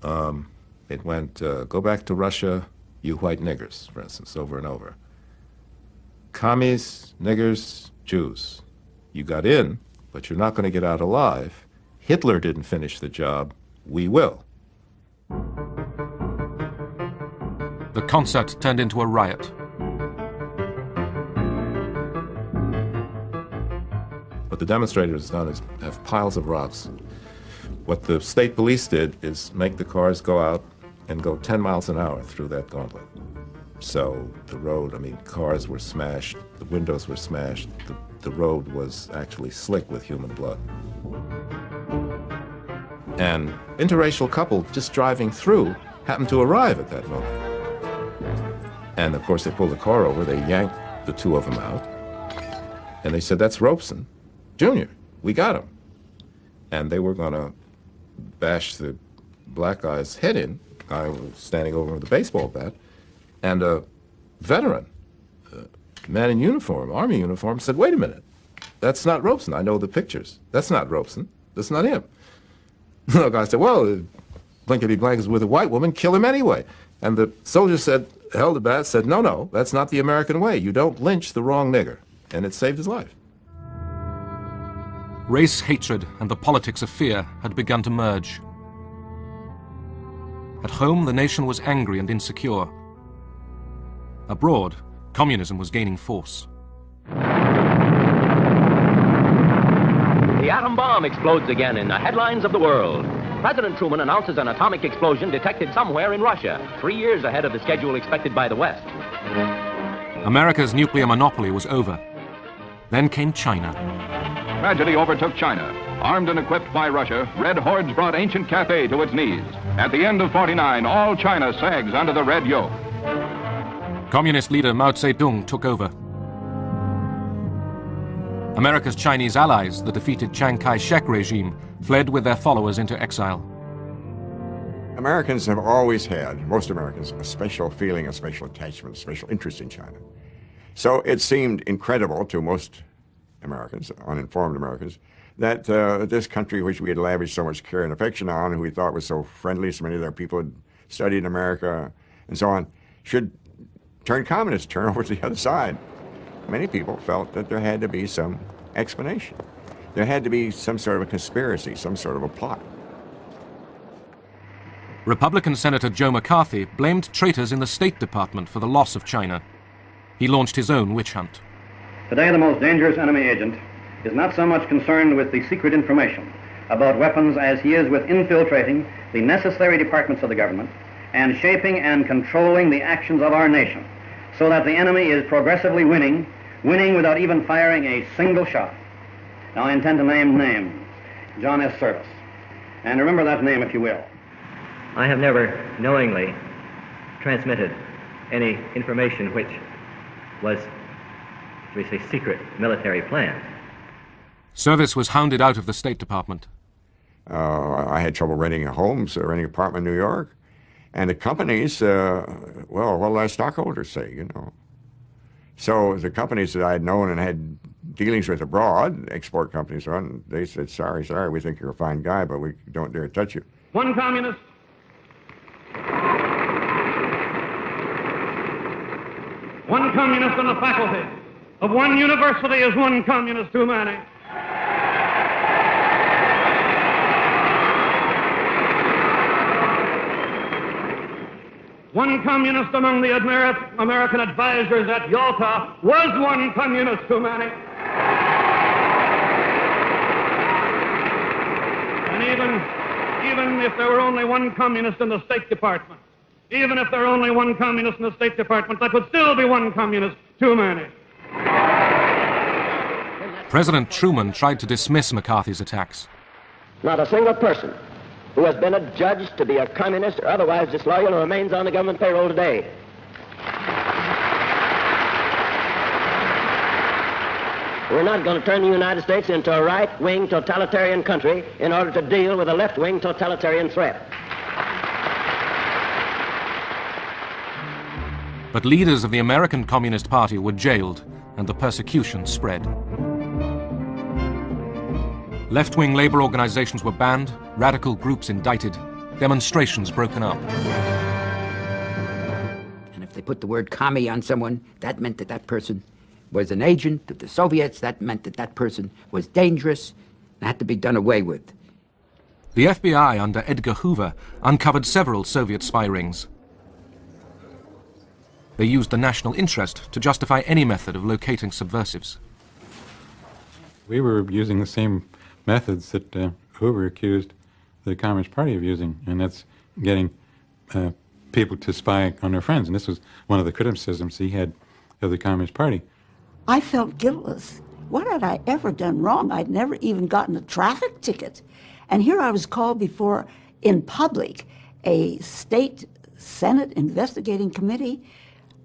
it went, go back to Russia, you white niggers, for instance, over and over. Commies, niggers, Jews. You got in, but you're not going to get out alive. Hitler didn't finish the job, we will. The concert turned into a riot. What the demonstrators have done is have piles of rocks. What the state police did is make the cars go out and go 10 miles an hour through that gauntlet. So the road, I mean, cars were smashed, the windows were smashed, the road was actually slick with human blood. An interracial couple just driving through happened to arrive at that moment. And of course they pulled the car over, they yanked the two of them out, and they said, that's Robeson Jr., we got him. And they were gonna bash the black guy's head in, the guy was standing over with a baseball bat, and a veteran, a man in uniform, army uniform, said, wait a minute, that's not Robeson, I know the pictures. That's not Robeson, that's not him. The guy said, well, blankety blank is with a white woman, kill him anyway. And the soldier said, held the bat, said, no, no, that's not the American way. You don't lynch the wrong nigger. And it saved his life. Race hatred and the politics of fear had begun to merge. At home, the nation was angry and insecure. Abroad, communism was gaining force. The atom bomb explodes again in the headlines of the world. President Truman announces an atomic explosion detected somewhere in Russia, 3 years ahead of the schedule expected by the West. America's nuclear monopoly was over. Then came China. Tragedy overtook China. Armed and equipped by Russia, red hordes brought ancient Cathay to its knees. At the end of 49, all China sags under the red yoke. Communist leader Mao Zedong took over. America's Chinese allies, the defeated Chiang Kai-shek regime, fled with their followers into exile. Americans have always had, most Americans, a special feeling, a special attachment, a special interest in China. So it seemed incredible to most Americans, uninformed Americans, that this country which we had lavished so much care and affection on, who we thought was so friendly, so many of their people had studied in America and so on, should turn communist, turn over to the other side. Many people felt that there had to be some explanation. There had to be some sort of a conspiracy, some sort of a plot. Republican Senator Joe McCarthy blamed traitors in the State Department for the loss of China. He launched his own witch hunt. Today, the most dangerous enemy agent is not so much concerned with the secret information about weapons as he is with infiltrating the necessary departments of the government and shaping and controlling the actions of our nation so that the enemy is progressively winning without even firing a single shot. Now, I intend to name names. John S. Service. And remember that name, if you will. I have never knowingly transmitted any information which was, we say, secret military plans. Service was hounded out of the State Department. I had trouble renting homes, renting an apartment in New York. And the companies, well, what did our stockholders say, you know? So the companies that I had known and had dealings with abroad, export companies, they said, sorry, we think you're a fine guy, but we don't dare touch you. One communist. One communist on the faculty of one university is one communist too many. One communist among the American advisors at Yalta was one communist too many. And even if there were only one communist in the State Department, even if there were only one communist in the State Department, that would still be one communist too many. President Truman tried to dismiss McCarthy's attacks. not a single person who has been adjudged to be a communist or otherwise disloyal and remains on the government payroll today. We're not going to turn the United States into a right-wing totalitarian country in order to deal with a left-wing totalitarian threat. But leaders of the American Communist Party were jailed, and the persecution spread. Left-wing labor organizations were banned, radical groups indicted, demonstrations broken up. And if they put the word commie on someone, that meant that that person was an agent of the Soviets. That meant that that person was dangerous and had to be done away with. The FBI under Edgar Hoover uncovered several Soviet spy rings. They used the national interest to justify any method of locating subversives. We were using the same methods that Hoover accused the Communist Party of using, and that's getting people to spy on their friends. And this was one of the criticisms he had of the Communist Party. I felt guiltless. What had I ever done wrong? I'd never even gotten a traffic ticket. And here I was called before, in public, a state Senate investigating committee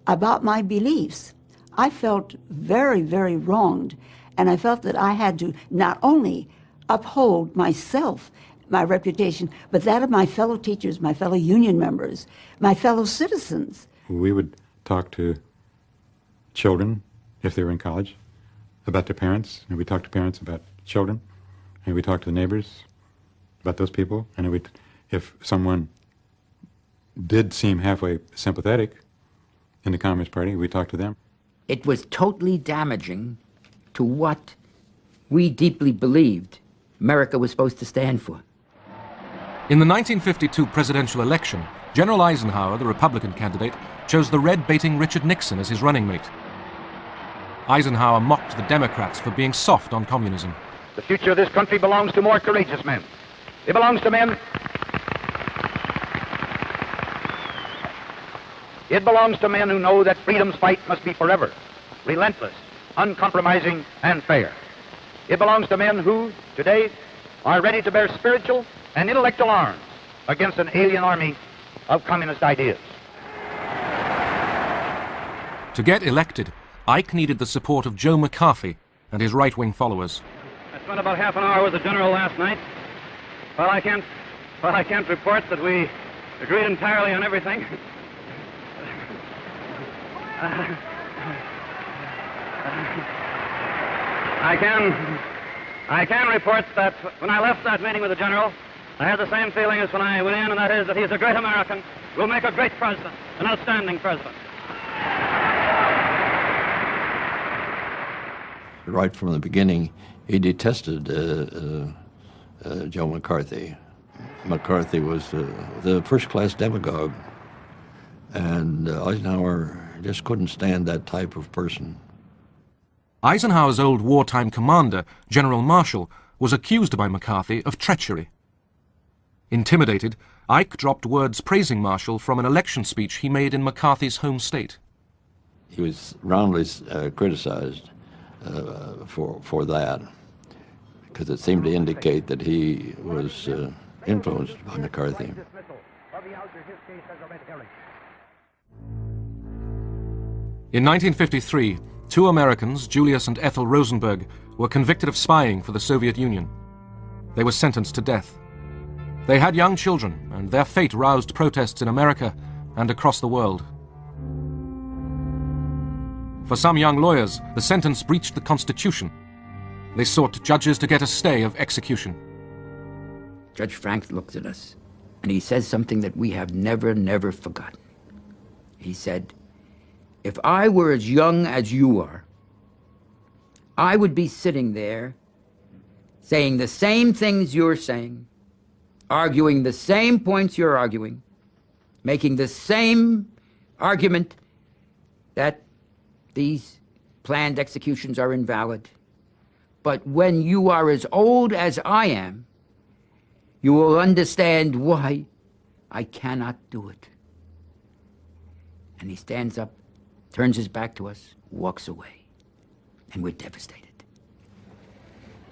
about my beliefs. I felt very, very wronged. And I felt that I had to not only uphold myself, my reputation, but that of my fellow teachers, my fellow union members, my fellow citizens. We would talk to children, if they were in college, about their parents, and we talked to parents about children, and we talked to the neighbors about those people, and if someone did seem halfway sympathetic in the Communist Party, we talked to them. It was totally damaging to what we deeply believed America was supposed to stand for. In the 1952 presidential election, General Eisenhower, the Republican candidate, chose the red-baiting Richard Nixon as his running mate. Eisenhower mocked the Democrats for being soft on communism. The future of this country belongs to more courageous men. It belongs to men. It belongs to men who know that freedom's fight must be forever, relentless, uncompromising, and fair. It belongs to men who, today, are ready to bear spiritual and intellectual arms against an alien army of communist ideas. To get elected, Ike needed the support of Joe McCarthy and his right-wing followers. I spent about half an hour with the general last night. Well, I can't report that we agreed entirely on everything. I can report that when I left that meeting with the general, I had the same feeling as when I went in, and that is that he's a great American, will make a great president, an outstanding president. Right from the beginning, he detested Joe McCarthy. McCarthy was the first-class demagogue, and Eisenhower just couldn't stand that type of person. Eisenhower's old wartime commander, General Marshall, was accused by McCarthy of treachery. Intimidated, Ike dropped words praising Marshall from an election speech he made in McCarthy's home state. He was roundly criticized for that, because it seemed to indicate that he was influenced by McCarthy. In 1953, two Americans, Julius and Ethel Rosenberg, were convicted of spying for the Soviet Union. They were sentenced to death. They had young children, and their fate roused protests in America and across the world. For some young lawyers, the sentence breached the Constitution. They sought judges to get a stay of execution. Judge Frank looks at us, and he says something that we have never forgotten. He said, "If I were as young as you are, I would be sitting there saying the same things you're saying, arguing the same points you're arguing, making the same argument that these planned executions are invalid. But when you are as old as I am, you will understand why I cannot do it." And he stands up, turns his back to us, walks away, and we're devastated.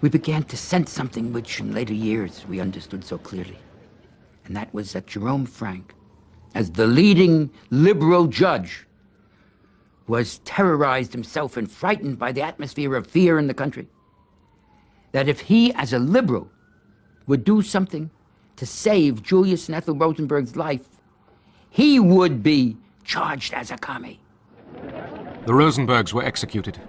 we began to sense something which in later years we understood so clearly. And that was that Jerome Frank, as the leading liberal judge, was terrorized himself and frightened by the atmosphere of fear in the country. That if he, as a liberal, would do something to save Julius and Ethel Rosenberg's life, he would be charged as a commie. The Rosenbergs were executed.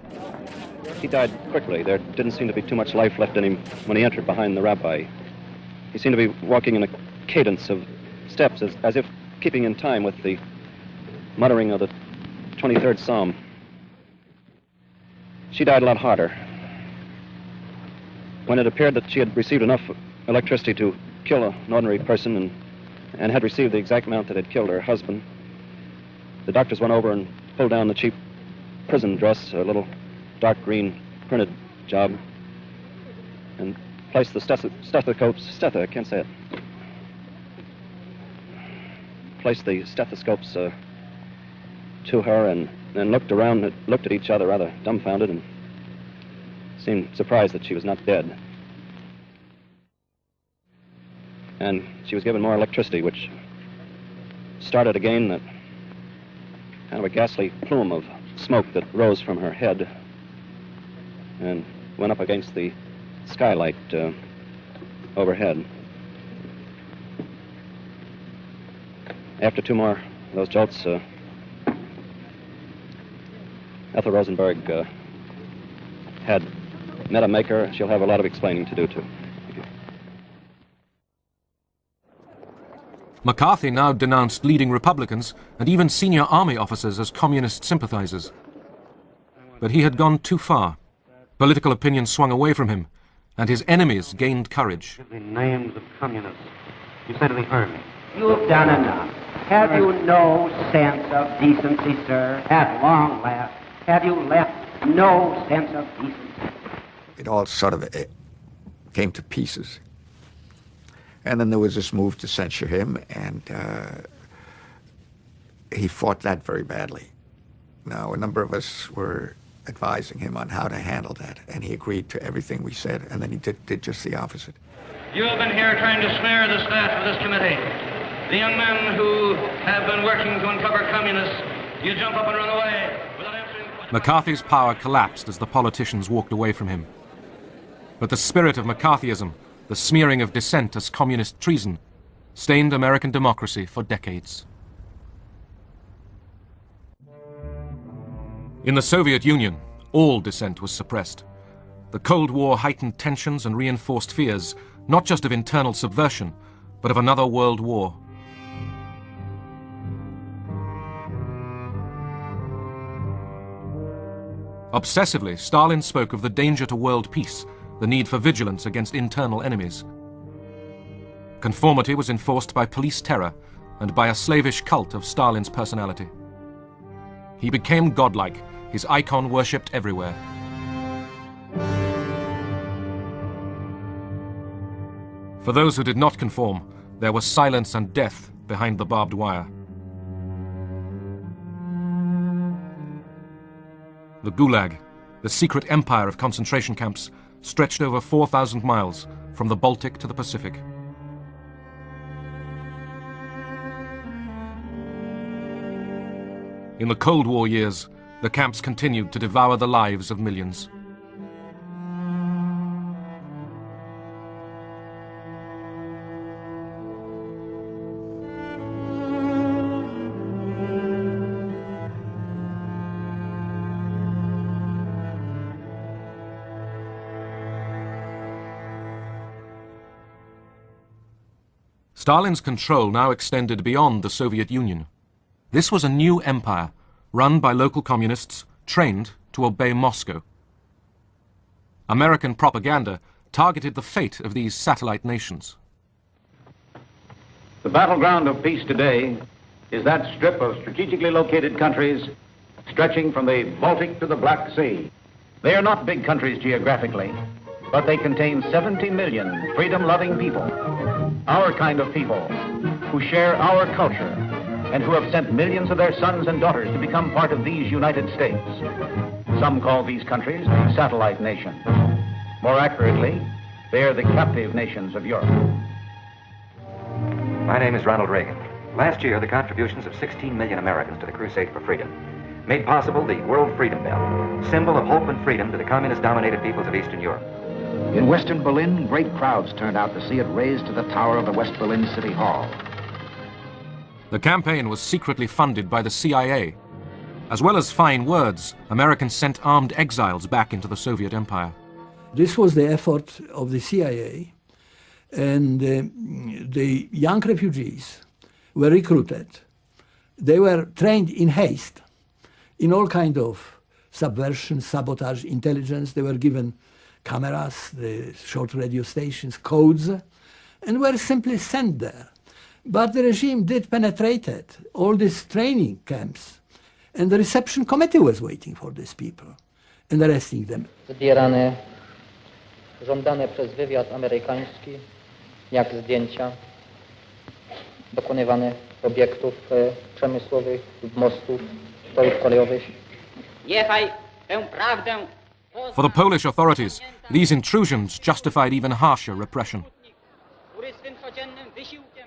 He died quickly. There didn't seem to be too much life left in him when he entered behind the rabbi. He seemed to be walking in a cadence of steps, as if keeping in time with the muttering of the 23rd Psalm. She died a lot harder. When it appeared that she had received enough electricity to kill an ordinary person and had received the exact amount that had killed her husband, the doctors went over and pulled down the cheap prison dress, a little dark green printed job, and placed the stethoscopes, I can't say it. Placed the stethoscopes to her and looked around and looked at each other rather dumbfounded and seemed surprised that she was not dead. And she was given more electricity, which started again that kind of a ghastly plume of smoke that rose from her head and went up against the skylight overhead. After two more of those jolts, Ethel Rosenberg had met a maker. She'll have a lot of explaining to do, too. McCarthy now denounced leading Republicans and even senior army officers as communist sympathizers. But he had gone too far. Political opinion swung away from him, and his enemies gained courage. The names of communists. You say to the army. You've done enough. Have you no sense of decency, sir? At long last, have you left no sense of decency? It all sort of came to pieces. And then there was this move to censure him, and he fought that very badly. Now, a number of us were advising him on how to handle that, and he agreed to everything we said, and then he did just the opposite. You have been here trying to snare the staff of this committee. The young men who have been working to uncover communists, you jump up and run away without answering the question. McCarthy's power collapsed as the politicians walked away from him. But the spirit of McCarthyism, the smearing of dissent as communist treason, stained American democracy for decades. In the Soviet Union, all dissent was suppressed. The Cold War heightened tensions and reinforced fears, not just of internal subversion, but of another world war. Obsessively, Stalin spoke of the danger to world peace, the need for vigilance against internal enemies. Conformity was enforced by police terror and by a slavish cult of Stalin's personality. He became godlike, his icon worshipped everywhere. For those who did not conform, there was silence and death behind the barbed wire. The Gulag, the secret empire of concentration camps, stretched over 4,000 miles from the Baltic to the Pacific. In the Cold War years, the camps continued to devour the lives of millions. Stalin's control now extended beyond the Soviet Union. This was a new empire, run by local communists, trained to obey Moscow. American propaganda targeted the fate of these satellite nations. The battleground of peace today is that strip of strategically located countries stretching from the Baltic to the Black Sea. They are not big countries geographically, but they contain 70 million freedom-loving people. Our kind of people who share our culture and who have sent millions of their sons and daughters to become part of these United States. Some call these countries the satellite nations. More accurately, they are the captive nations of Europe. My name is Ronald Reagan. Last year, the contributions of 16 million Americans to the crusade for freedom made possible the World Freedom Bell, symbol of hope and freedom to the communist-dominated peoples of Eastern Europe. In Western Berlin, great crowds turned out to see it raised to the tower of the West Berlin City Hall. The campaign was secretly funded by the CIA. As well as fine words, Americans sent armed exiles back into the Soviet Empire. This was the effort of the CIA, and the young refugees were recruited. They were trained in haste in all kinds of subversion, sabotage, intelligence. They were given cameras, the short radio stations, codes, and were simply sent there. But the regime did penetrate all these training camps, and the reception committee was waiting for these people and arresting them. Zbierane, żądane przez wywiad amerykański, jak zdjęcia, dokonywane obiektów przemysłowych, mostów, torów kolejowych. Niechaj tę prawdę. For the Polish authorities, these intrusions justified even harsher repression.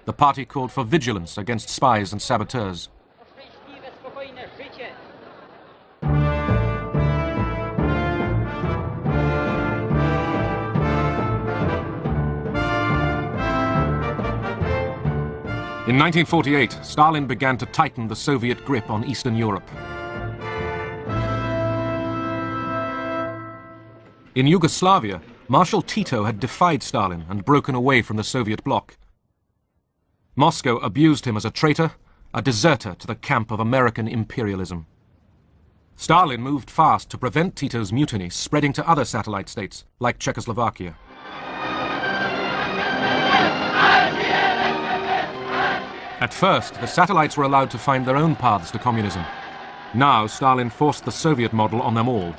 The party called for vigilance against spies and saboteurs. In 1948, Stalin began to tighten the Soviet grip on Eastern Europe. In Yugoslavia, Marshal Tito had defied Stalin and broken away from the Soviet bloc. Moscow abused him as a traitor, a deserter to the camp of American imperialism. Stalin moved fast to prevent Tito's mutiny spreading to other satellite states, like Czechoslovakia. At first, the satellites were allowed to find their own paths to communism. Now, Stalin forced the Soviet model on them all.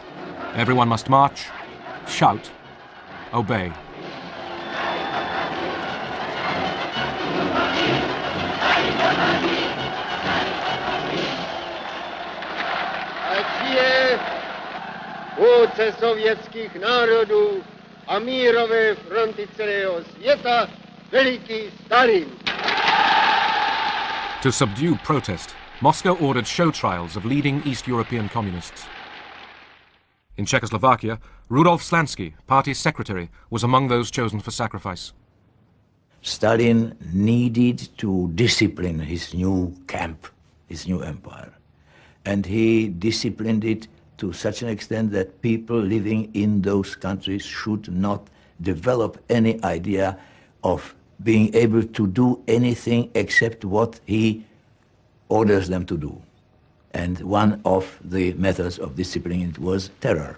Everyone must march, shout, obey. Władze sowieckich narodów, a mirowe fronty całego świata, wielki Stalin. To subdue protest, Moscow ordered show trials of leading East European communists. In Czechoslovakia, Rudolf Slansky, party secretary, was among those chosen for sacrifice. Stalin needed to discipline his new camp, his new empire. And he disciplined it to such an extent that people living in those countries should not develop any idea of being able to do anything except what he orders them to do. And one of the methods of disciplining it was terror.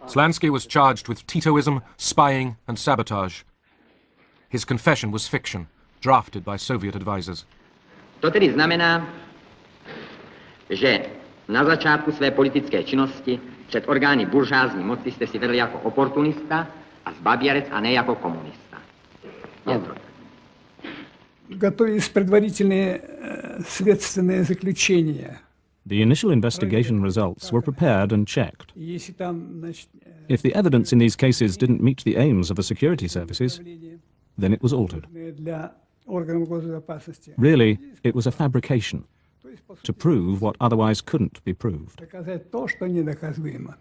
Slansky was charged with Titoism, spying, and sabotage. His confession was fiction, drafted by Soviet advisors. To tedy znamená, že na začátku své politické činnosti před orgány buržázní moci jste si vedl jako oportunista a zbaběrec a ne jako komunista. Готовились предварительные следственные заключения. The initial investigation results were prepared and checked. Если там, значит, If the evidence in these cases didn't meet the aims of the security services, then it was altered. для органов госбезопасности Really, it was a fabrication to prove what otherwise couldn't be proved. доказать то, что недоказуемо.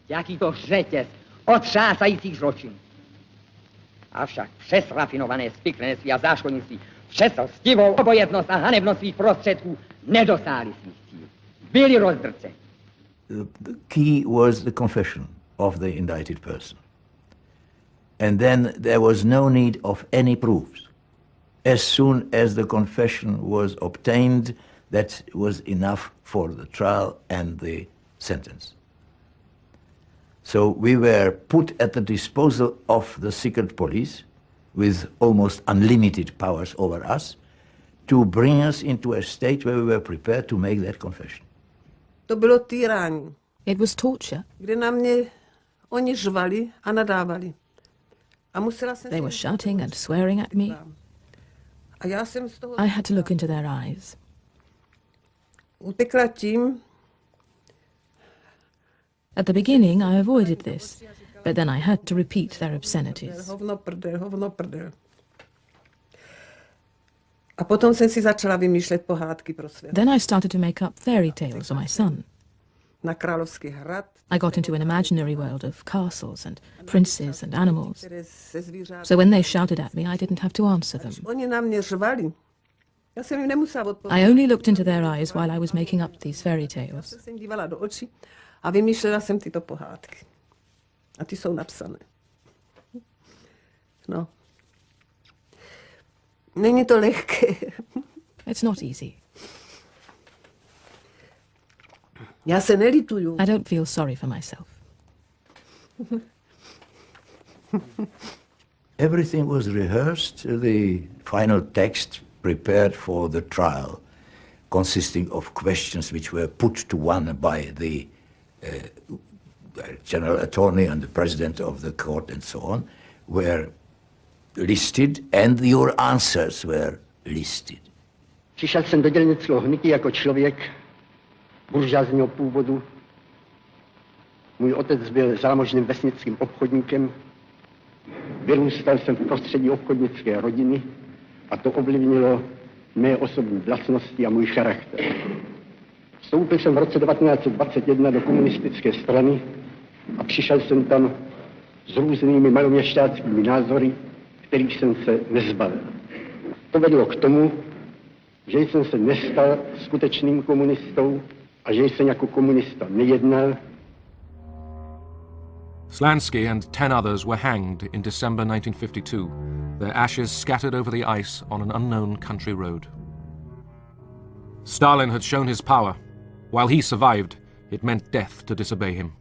Jaký to řetěz otřásajících zločinů. Avšak přes rafinované spiklenství a záškodnictví, přes lstivou obojetnost a hanebnost svých prostředků nedosáhli svých cílů. Byli rozdrceni. The key was the confession of the indicted person. And then there was no need of any proofs. As soon as the confession was obtained, that was enough for the trial and the sentence. So we were put at the disposal of the secret police with almost unlimited powers over us to bring us into a state where we were prepared to make that confession. To bylo týrání. It was torture. Kde na mě oni žvali a nadávali. A musela jsem They were shouting and swearing at me. A já jsem z toho I had to look into their eyes. utekla tím, At the beginning, I avoided this, but then I had to repeat their obscenities. Hovno prdel, hovno prdel. A potom jsem si začala vymýšlet pohádky pro své. Then I started to make up fairy tales for my son. Na Královský hrad. I got into an imaginary world of castles and princes and animals. So when they shouted at me, I didn't have to answer them. Oni na mě řvali. Já jsem jim nemusela odpovědět. I only looked into their eyes while I was making up these fairy tales. Já jsem dívala do očí a vymýšlela jsem tyto pohádky. A ty jsou napsané. No. Není to lehké. It's not easy. Já se nelituju. I don't feel sorry for myself. Everything was rehearsed, the final text prepared for the trial, consisting of questions which were put to one by the general attorney and the president of the court and so on, were listed, and your answers were listed. Přišel jsem do dělnického hnutí jako člověk buržázního původu. Můj otec byl zámožným vesnickým obchodníkem. Vyrůstal jsem v prostředí obchodnické rodiny a to ovlivnilo mé osobní vlastnosti a můj charakter. Vstoupil jsem v roce 1921 do komunistické strany a přišel jsem tam s různými maloměšťáckými názory, kterých jsem se nezbavil. To vedlo k tomu, že jsem se nestal skutečným komunistou a že jsem jako komunista nejednal. Slansky and 10 others were hanged in December 1952, their ashes scattered over the ice on an unknown country road. Stalin had shown his power. While he survived, it meant death to disobey him.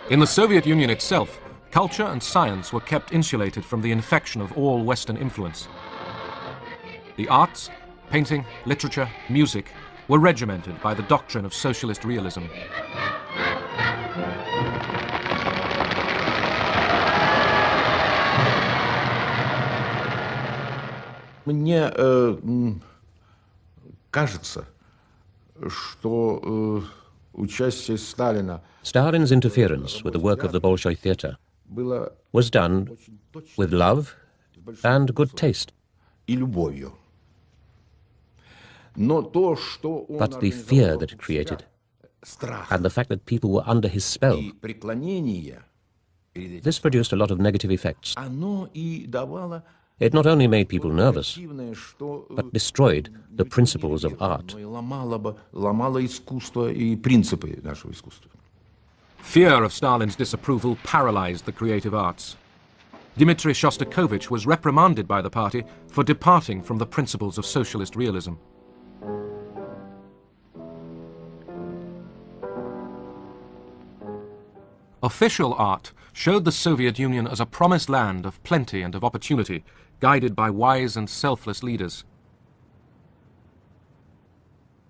In the Soviet Union itself, culture and science were kept insulated from the infection of all Western influence. The arts, painting, literature, music were regimented by the doctrine of socialist realism. Мне кажется, что участие Сталина Stalin's interference with the work of the Bolshoi theatre was done with love and good taste. и любовью. Но то, что он But the fear that it created, and the fact that people were under his spell, this produced a lot of negative effects. оно и давало It not only made people nervous, but destroyed the principles of art. ломало искусство и принципы нашего искусства. Fear of Stalin's disapproval paralyzed the creative arts. Dmitry Shostakovich was reprimanded by the party for departing from the principles of socialist realism. Official art showed the Soviet Union as a promised land of plenty and of opportunity, guided by wise and selfless leaders.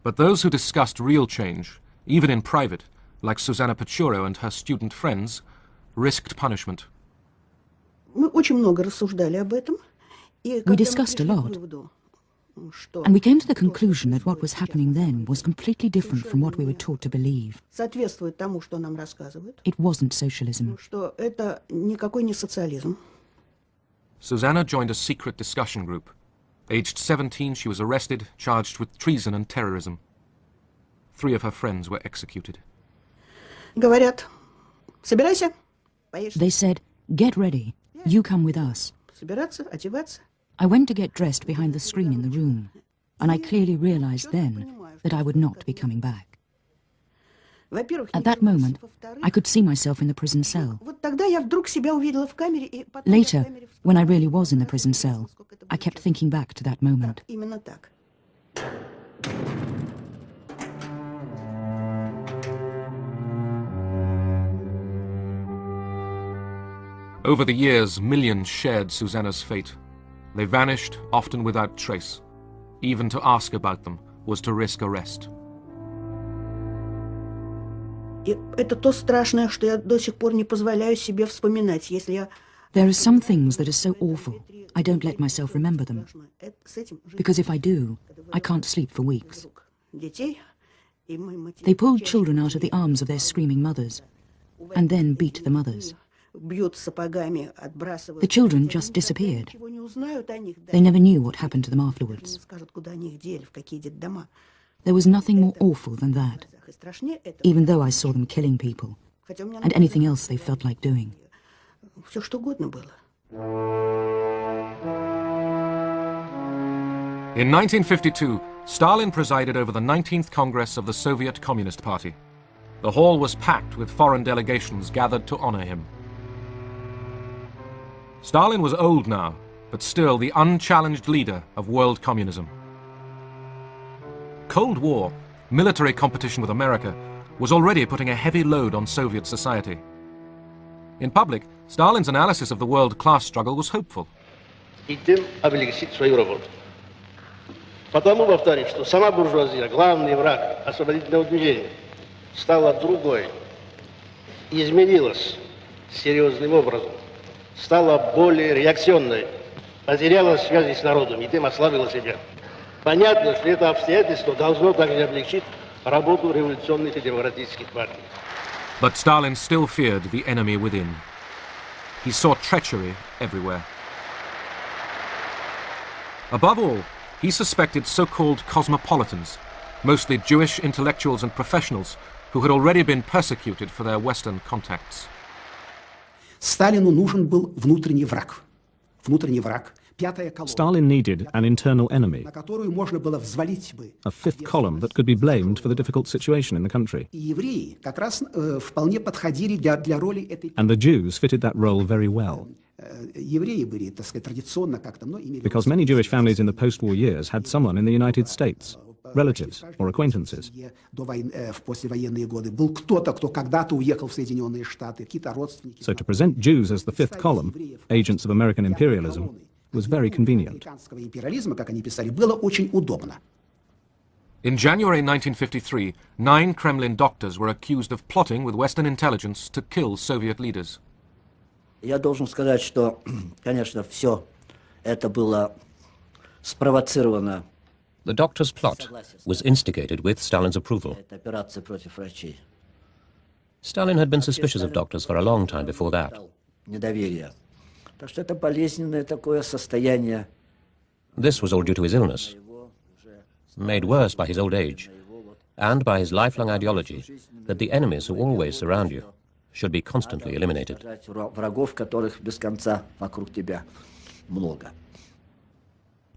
But those who discussed real change, even in private, like Susanna Pechuro and her student friends, risked punishment. We discussed a lot, and we came to the conclusion that what was happening then was completely different from what we were taught to believe. It wasn't socialism. Susanna joined a secret discussion group. Aged 17, she was arrested, charged with treason and terrorism. 3 of her friends were executed. They said, "Get ready. You come with us." I went to get dressed behind the screen in the room, and I clearly realized then that I would not be coming back. At that moment, I could see myself in the prison cell. Later, when I really was in the prison cell, I kept thinking back to that moment. Over the years, millions shared Susanna's fate. They vanished, often without trace. Even to ask about them was to risk arrest. Это то страшное, что я до сих пор не позволяю себе вспоминать, если я... There are some things that are so awful, I don't let myself remember them. Because if I do, I can't sleep for weeks. They pulled children out of the arms of their screaming mothers, and then beat the mothers. The children just disappeared. They never knew what happened to them afterwards. There was nothing more awful than that, even though I saw them killing people, and anything else they felt like doing. In 1952, Stalin presided over the 19th Congress of the Soviet Communist Party. The hall was packed with foreign delegations gathered to honor him. Stalin was old now, but still the unchallenged leader of world communism. Cold War, military competition with America, was already putting a heavy load on Soviet society. In public, Stalin's analysis of the world class struggle was hopeful. И тем облегчить свою работу. Потому, повторюсь, что сама буржуазия, главный враг освободительного движения, стала другой, изменилась серьезным образом, стала более реакционной, потеряла связи с народом и тем ослабила себя. Понятно, что это обстоятельство должно также облегчить работу революционных и демократических партий. But Stalin still feared the enemy within. He saw treachery everywhere. Above all, he suspected so-called cosmopolitans, mostly Jewish intellectuals and professionals, who had already been persecuted for their Western contacts. Сталину нужен был внутренний враг. Stalin needed an internal enemy, на которую можно было взвалить бы. a fifth column that could be blamed for the difficult situation in the country. И евреи как раз вполне подходили для роли этой. And the Jews fitted that role very well. Евреи были, так сказать, традиционно как-то, но имели. Because many Jewish families in the post-war years had someone in the United States, relatives or acquaintances. В послевоенные годы был кто-то, кто когда-то уехал в Соединенные Штаты, какие-то родственники. So to present Jews as the fifth column, agents of American imperialism, was very convenient. In January 1953, 9 Kremlin doctors were accused of plotting with Western intelligence to kill Soviet leaders. Я должен сказать, что, конечно, все это было спровоцировано. The doctor's plot was instigated with Stalin's approval. Это операция против врачей. Stalin had been suspicious of doctors for a long time before that. Недоверие. Так что это болезненное такое состояние. This was all due to his illness, made worse by his old age, and by his lifelong ideology that the enemies who always surround you should be constantly eliminated. Врагов, которых без конца вокруг тебя много.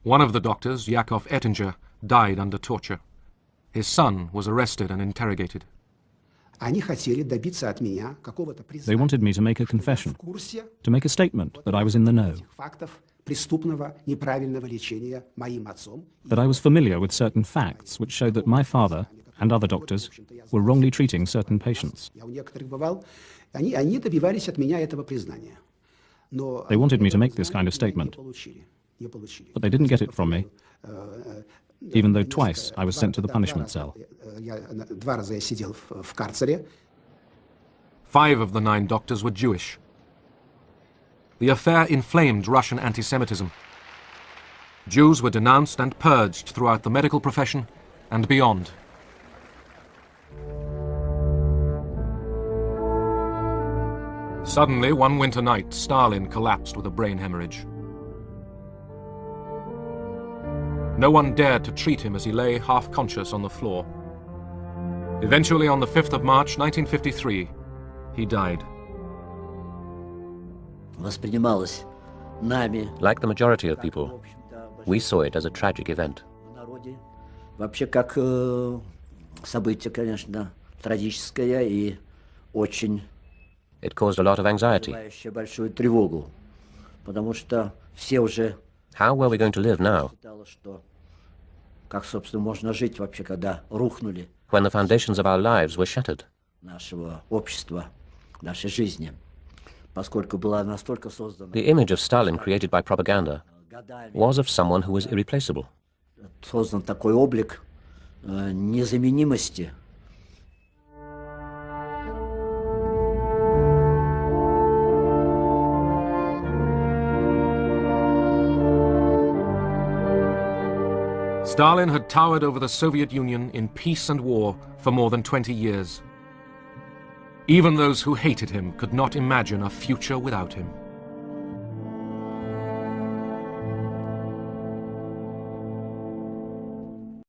One of the doctors, Yakov Ettinger, died under torture. His son was arrested and interrogated. Они хотели добиться от меня какого-то признания. They wanted me to make a confession, to make a statement that I was in the know, фактов преступного неправильного лечения моим отцом. that I was familiar with certain facts which showed that my father and other doctors were wrongly treating certain patients. Я у некоторых бывал, они добивались от меня этого признания. Но They wanted me to make this kind of statement, but they didn't get it from me, even though twice I was sent to the punishment cell. 2 раза я сидел в карцере. 5 of the 9 doctors were Jewish. The affair inflamed Russian anti-Semitism. Jews were denounced and purged throughout the medical profession and beyond. Suddenly, one winter night, Stalin collapsed with a brain hemorrhage. No one dared to treat him as he lay half-conscious on the floor. Eventually, on the 5th of March, 1953, he died. Воспринималось нами. Like the majority of people, we saw it as a tragic event. Вообще как событие, конечно, трагическое и очень. It caused a lot of anxiety. Большую тревогу, потому что все уже. How were we going to live now? Как, собственно, можно жить вообще, когда рухнули. When the foundations of our lives were shattered. Нашего общества, нашей жизни, поскольку была настолько создана. The image of Stalin created by propaganda was of someone who was irreplaceable. Создан такой облик незаменимости. Stalin had towered over the Soviet Union in peace and war for more than 20 years. Even those who hated him could not imagine a future without him.